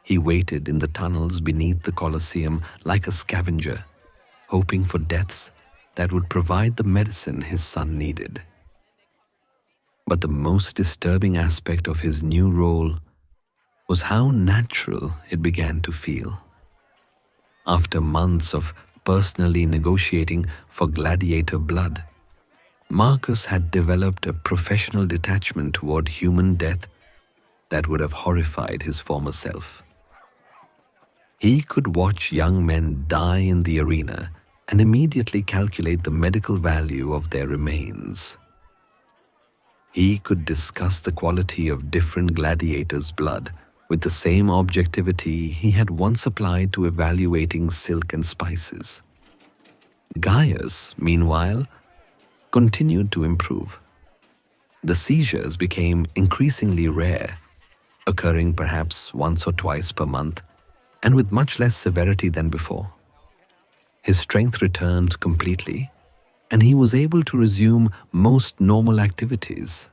He waited in the tunnels beneath the Colosseum like a scavenger, hoping for deaths that would provide the medicine his son needed. But the most disturbing aspect of his new role was how natural it began to feel. After months of personally negotiating for gladiator blood, Marcus had developed a professional detachment toward human death that would have horrified his former self. He could watch young men die in the arena and immediately calculate the medical value of their remains. He could discuss the quality of different gladiators' blood with the same objectivity he had once applied to evaluating silk and spices. Gaius, meanwhile, continued to improve. The seizures became increasingly rare, occurring perhaps once or twice per month, and with much less severity than before. His strength returned completely, and he was able to resume most normal activities.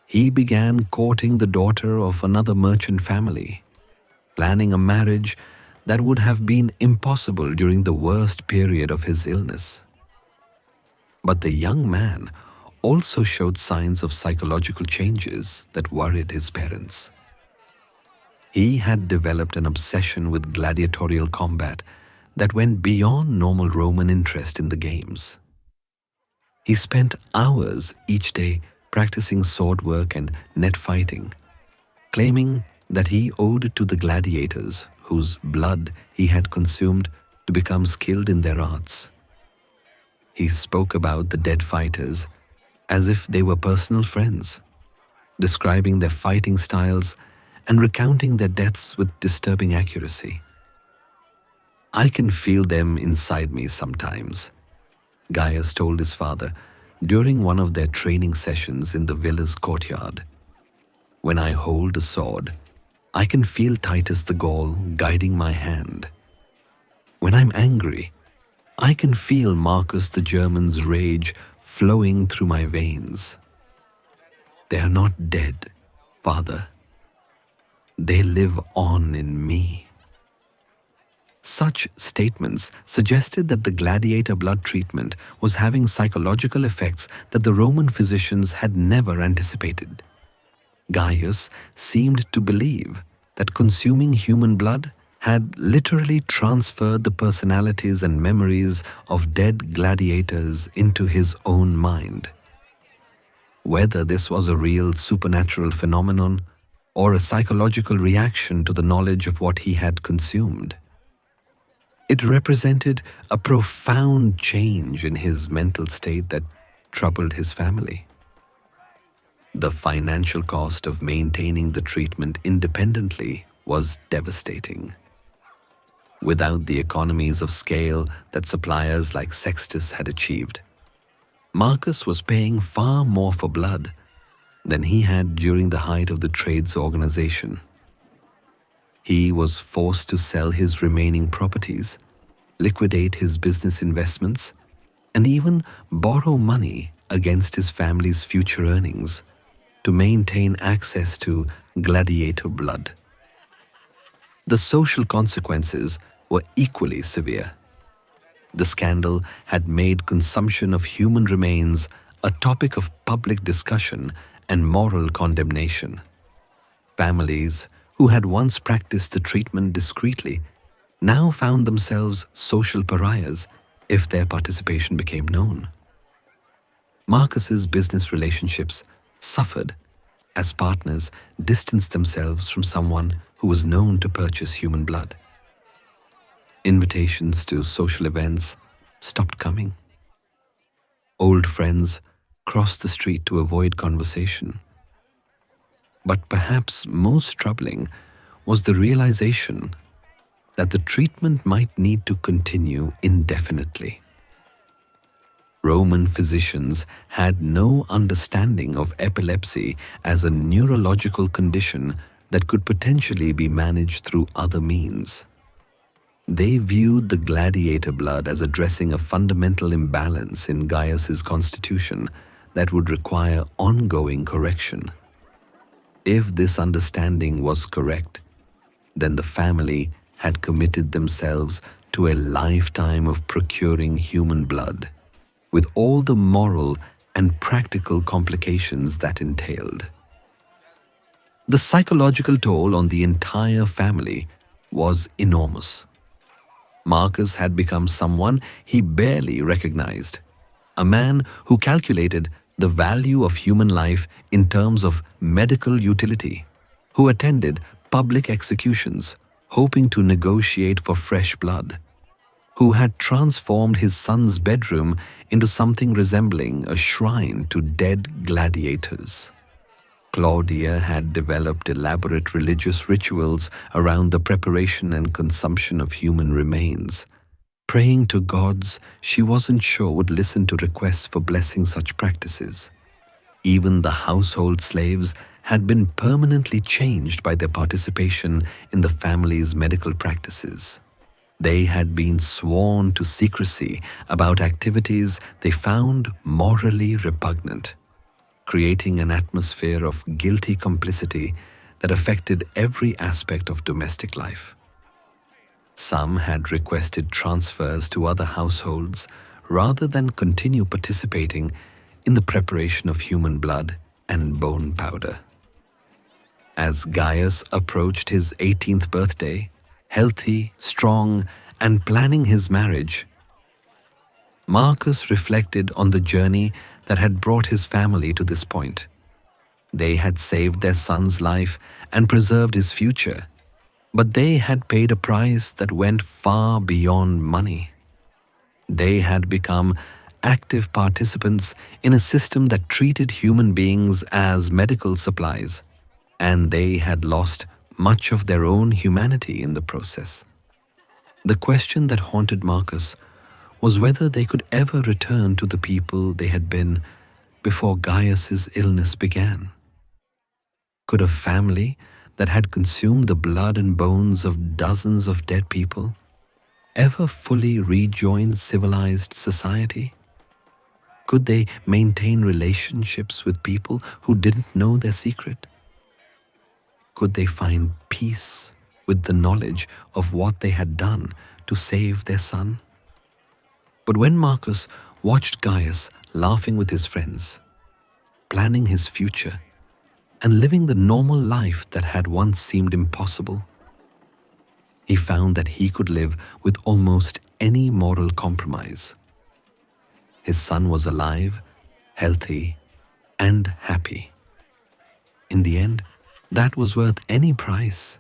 He began courting the daughter of another merchant family, planning a marriage that would have been impossible during the worst period of his illness. But the young man also showed signs of psychological changes that worried his parents. He had developed an obsession with gladiatorial combat that went beyond normal Roman interest in the games. He spent hours each day practicing sword work and net fighting, claiming that he owed it to the gladiators whose blood he had consumed to become skilled in their arts. He spoke about the dead fighters as if they were personal friends, describing their fighting styles and recounting their deaths with disturbing accuracy. "I can feel them inside me sometimes," Gaius told his father during one of their training sessions in the villa's courtyard. "When I hold a sword, I can feel Titus the Gaul guiding my hand. When I'm angry, I can feel Marcus the German's rage flowing through my veins. They are not dead, Father. They live on in me." Such statements suggested that the gladiator blood treatment was having psychological effects that the Roman physicians had never anticipated. Gaius seemed to believe that consuming human blood had literally transferred the personalities and memories of dead gladiators into his own mind. Whether this was a real supernatural phenomenon or a psychological reaction to the knowledge of what he had consumed, it represented a profound change in his mental state that troubled his family. The financial cost of maintaining the treatment independently was devastating. Without the economies of scale that suppliers like Sextus had achieved, Marcus was paying far more for blood than he had during the height of the trades organization. He was forced to sell his remaining properties, liquidate his business investments, and even borrow money against his family's future earnings to maintain access to gladiator blood. The social consequences were equally severe. The scandal had made consumption of human remains a topic of public discussion and moral condemnation. Families who had once practiced the treatment discreetly now found themselves social pariahs if their participation became known. Marcus's business relationships suffered as partners distanced themselves from someone who was known to purchase human blood. Invitations to social events stopped coming. Old friends crossed the street to avoid conversation. But perhaps most troubling was the realization that the treatment might need to continue indefinitely. Roman physicians had no understanding of epilepsy as a neurological condition that could potentially be managed through other means. They viewed the gladiator blood as addressing a fundamental imbalance in Gaius's constitution that would require ongoing correction. If this understanding was correct, then the family had committed themselves to a lifetime of procuring human blood, with all the moral and practical complications that entailed. The psychological toll on the entire family was enormous. Marcus had become someone he barely recognized, a man who calculated the value of human life in terms of medical utility, who attended public executions hoping to negotiate for fresh blood, who had transformed his son's bedroom into something resembling a shrine to dead gladiators. Claudia had developed elaborate religious rituals around the preparation and consumption of human remains, praying to gods she wasn't sure would listen to requests for blessing such practices. Even the household slaves had been permanently changed by their participation in the family's medical practices. They had been sworn to secrecy about activities they found morally repugnant, creating an atmosphere of guilty complicity that affected every aspect of domestic life. Some had requested transfers to other households rather than continue participating in the preparation of human blood and bone powder. As Gaius approached his 18th birthday, healthy, strong, and planning his marriage, Marcus reflected on the journey that had brought his family to this point. They had saved their son's life and preserved his future, but they had paid a price that went far beyond money. They had become active participants in a system that treated human beings as medical supplies, and they had lost much of their own humanity in the process. The question that haunted Marcus was whether they could ever return to the people they had been before Gaius's illness began. Could a family that had consumed the blood and bones of dozens of dead people ever fully rejoin civilized society? Could they maintain relationships with people who didn't know their secret? Could they find peace with the knowledge of what they had done to save their son? But when Marcus watched Gaius laughing with his friends, planning his future, and living the normal life that had once seemed impossible, he found that he could live with almost any moral compromise. His son was alive, healthy, and happy. In the end, that was worth any price,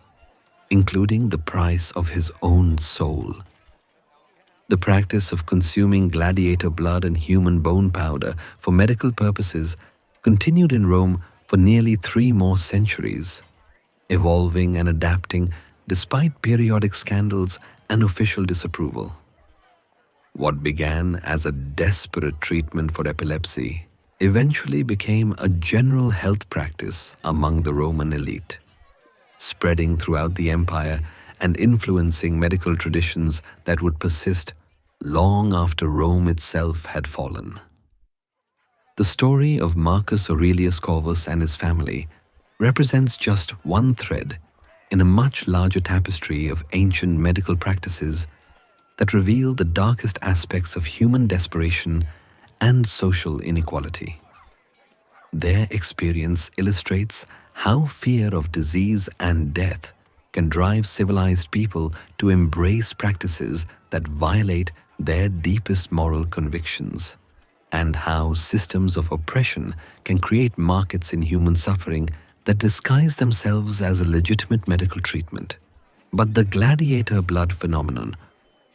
including the price of his own soul. The practice of consuming gladiator blood and human bone powder for medical purposes continued in Rome for nearly 3 more centuries, evolving and adapting despite periodic scandals and official disapproval. What began as a desperate treatment for epilepsy eventually became a general health practice among the Roman elite, spreading throughout the empire and influencing medical traditions that would persist long after Rome itself had fallen. The story of Marcus Aurelius Corvus and his family represents just one thread in a much larger tapestry of ancient medical practices that reveal the darkest aspects of human desperation and social inequality. Their experience illustrates how fear of disease and death can drive civilized people to embrace practices that violate their deepest moral convictions, and how systems of oppression can create markets in human suffering that disguise themselves as a legitimate medical treatment. But the gladiator blood phenomenon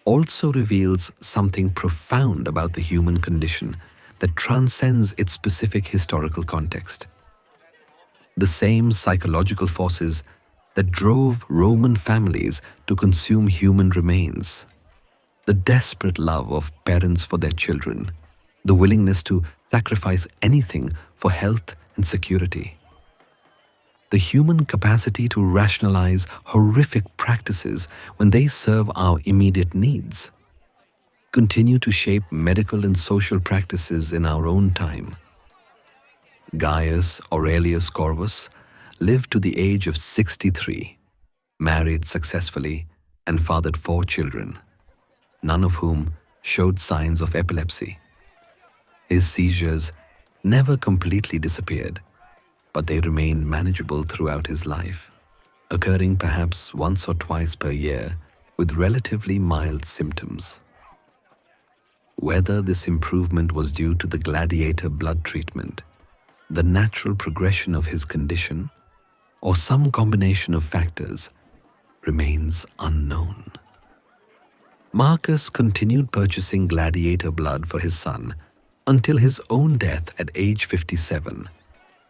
also reveals something profound about the human condition that transcends its specific historical context. The same psychological forces that drove Roman families to consume human remains, the desperate love of parents for their children, the willingness to sacrifice anything for health and security, the human capacity to rationalize horrific practices when they serve our immediate needs, continue to shape medical and social practices in our own time. Gaius Aurelius Corvus lived to the age of 63, married successfully, and fathered 4 children, none of whom showed signs of epilepsy. His seizures never completely disappeared, but they remained manageable throughout his life, occurring perhaps once or twice per year with relatively mild symptoms. Whether this improvement was due to the gladiator blood treatment, the natural progression of his condition, or some combination of factors, remains unknown. Marcus continued purchasing gladiator blood for his son until his own death at age 57,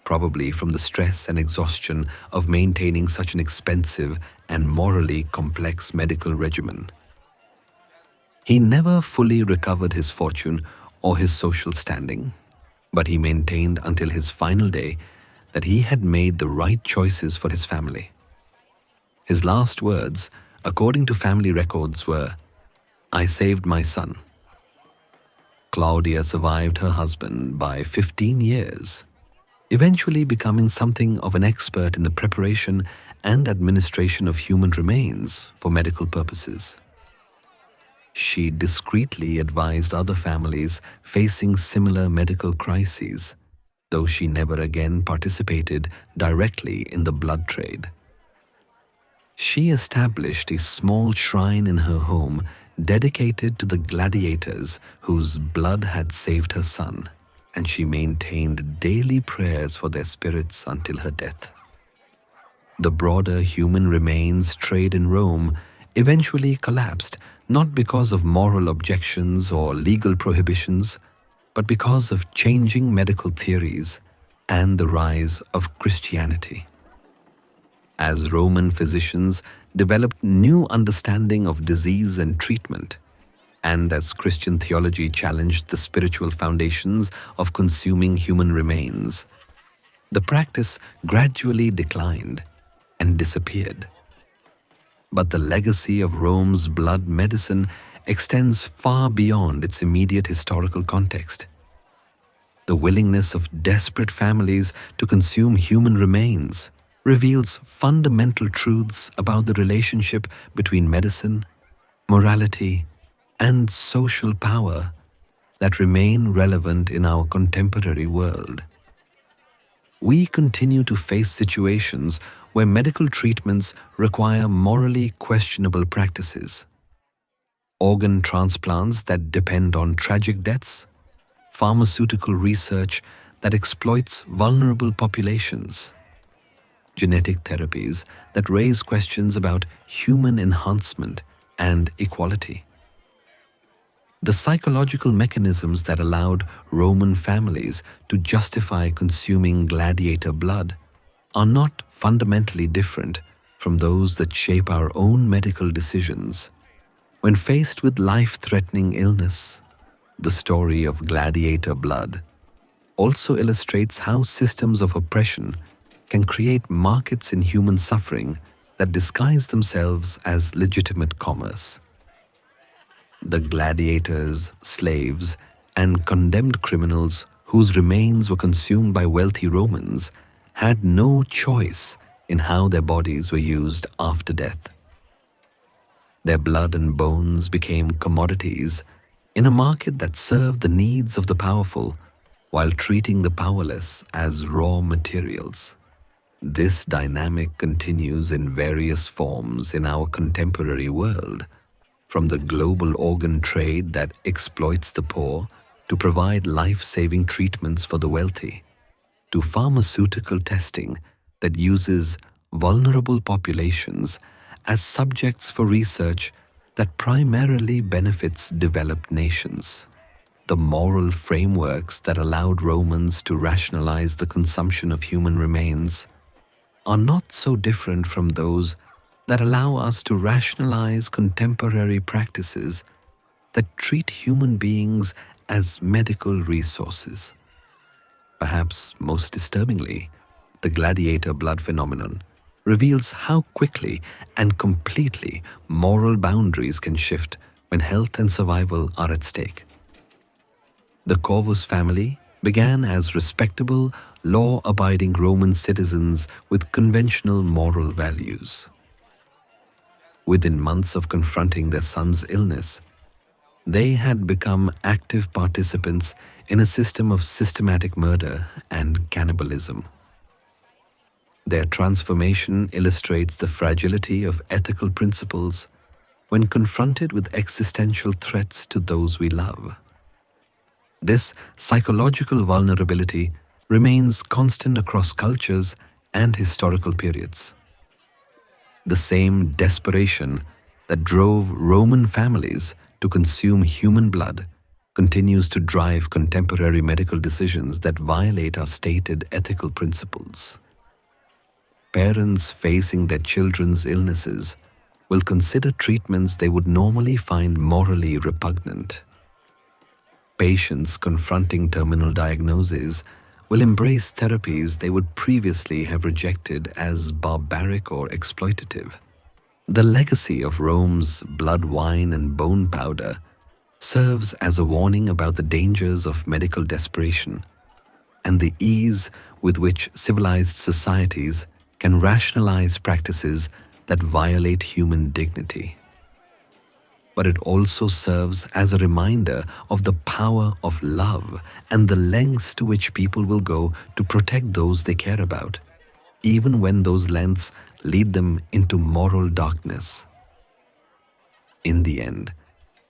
probably from the stress and exhaustion of maintaining such an expensive and morally complex medical regimen. He never fully recovered his fortune or his social standing, but he maintained until his final day that he had made the right choices for his family. His last words, according to family records, were, "I saved my son." Claudia survived her husband by 15 years, eventually becoming something of an expert in the preparation and administration of human remains for medical purposes. She discreetly advised other families facing similar medical crises, though she never again participated directly in the blood trade. She established a small shrine in her home dedicated to the gladiators whose blood had saved her son, and she maintained daily prayers for their spirits until her death. The broader human remains trade in Rome eventually collapsed, not because of moral objections or legal prohibitions, but because of changing medical theories and the rise of Christianity. As Roman physicians developed new understanding of disease and treatment, and as Christian theology challenged the spiritual foundations of consuming human remains, the practice gradually declined and disappeared. But the legacy of Rome's blood medicine extends far beyond its immediate historical context. The willingness of desperate families to consume human remains reveals fundamental truths about the relationship between medicine, morality, and social power that remain relevant in our contemporary world. We continue to face situations where medical treatments require morally questionable practices, organ transplants that depend on tragic deaths, pharmaceutical research that exploits vulnerable populations, genetic therapies that raise questions about human enhancement and equality. The psychological mechanisms that allowed Roman families to justify consuming gladiator blood are not fundamentally different from those that shape our own medical decisions. When faced with life-threatening illness, the story of gladiator blood also illustrates how systems of oppression can create markets in human suffering that disguise themselves as legitimate commerce. The gladiators, slaves, and condemned criminals whose remains were consumed by wealthy Romans had no choice in how their bodies were used after death. Their blood and bones became commodities in a market that served the needs of the powerful while treating the powerless as raw materials. This dynamic continues in various forms in our contemporary world, from the global organ trade that exploits the poor to provide life-saving treatments for the wealthy, to pharmaceutical testing that uses vulnerable populations as subjects for research that primarily benefits developed nations. The moral frameworks that allowed Romans to rationalize the consumption of human remains are not so different from those that allow us to rationalize contemporary practices that treat human beings as medical resources. Perhaps most disturbingly, the gladiator blood phenomenon reveals how quickly and completely moral boundaries can shift when health and survival are at stake. The Corvus family began as respectable, law-abiding Roman citizens with conventional moral values. Within months of confronting their son's illness, they had become active participants in a system of systematic murder and cannibalism. Their transformation illustrates the fragility of ethical principles when confronted with existential threats to those we love. This psychological vulnerability remains constant across cultures and historical periods. The same desperation that drove Roman families to consume human blood continues to drive contemporary medical decisions that violate our stated ethical principles. Parents facing their children's illnesses will consider treatments they would normally find morally repugnant. Patients confronting terminal diagnoses will embrace therapies they would previously have rejected as barbaric or exploitative. The legacy of Rome's blood wine and bone powder serves as a warning about the dangers of medical desperation and the ease with which civilized societies can rationalize practices that violate human dignity. But it also serves as a reminder of the power of love and the lengths to which people will go to protect those they care about, even when those lengths lead them into moral darkness. In the end,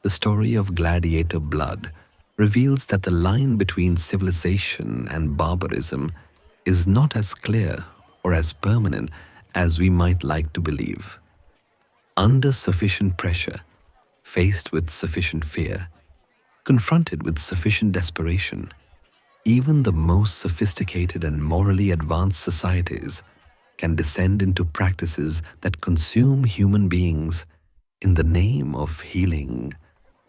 the story of gladiator blood reveals that the line between civilization and barbarism is not as clear or as permanent as we might like to believe. Under sufficient pressure, faced with sufficient fear, confronted with sufficient desperation, even the most sophisticated and morally advanced societies can descend into practices that consume human beings in the name of healing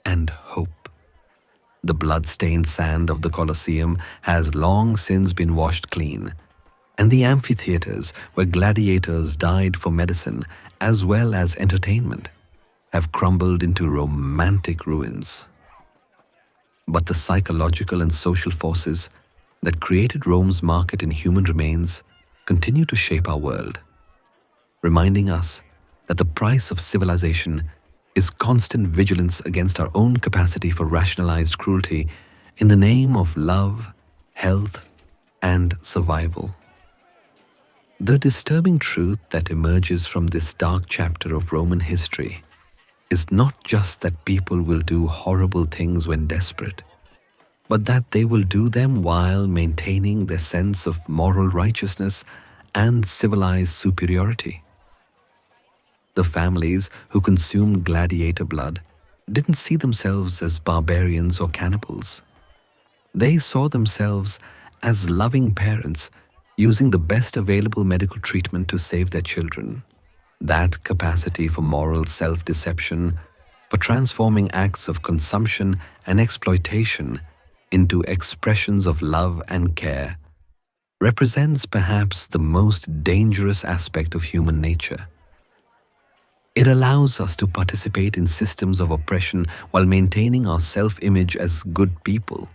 and hope. The blood-stained sand of the Colosseum has long since been washed clean, and the amphitheaters where gladiators died for medicine as well as entertainment have crumbled into romantic ruins. But the psychological and social forces that created Rome's market in human remains continue to shape our world, reminding us that the price of civilization is constant vigilance against our own capacity for rationalized cruelty in the name of love, health, and survival. The disturbing truth that emerges from this dark chapter of Roman history is not just that people will do horrible things when desperate, but that they will do them while maintaining their sense of moral righteousness and civilized superiority. The families who consumed gladiator blood didn't see themselves as barbarians or cannibals. They saw themselves as loving parents using the best available medical treatment to save their children. That capacity for moral self-deception, for transforming acts of consumption and exploitation into expressions of love and care, represents perhaps the most dangerous aspect of human nature. It allows us to participate in systems of oppression while maintaining our self-image as good people.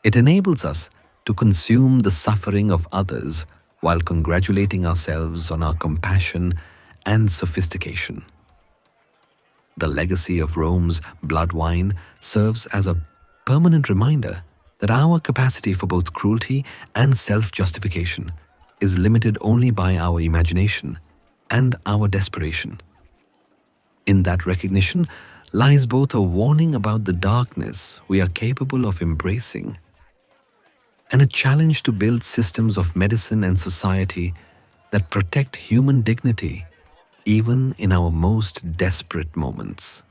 It enables us to consume the suffering of others while congratulating ourselves on our compassion and sophistication. The legacy of Rome's blood wine serves as a permanent reminder that our capacity for both cruelty and self-justification is limited only by our imagination and our desperation. In that recognition lies both a warning about the darkness we are capable of embracing and a challenge to build systems of medicine and society that protect human dignity even in our most desperate moments.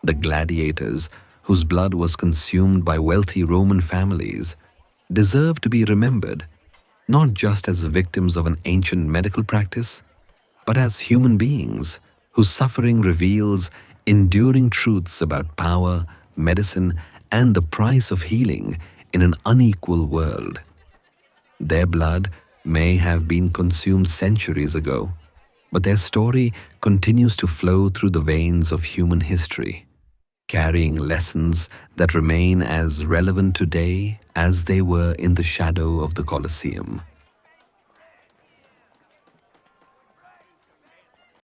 The gladiators, whose blood was consumed by wealthy Roman families, deserve to be remembered not just as victims of an ancient medical practice, but as human beings whose suffering reveals enduring truths about power, medicine, and the price of healing in an unequal world. Their blood may have been consumed centuries ago, but their story continues to flow through the veins of human history, carrying lessons that remain as relevant today as they were in the shadow of the Colosseum.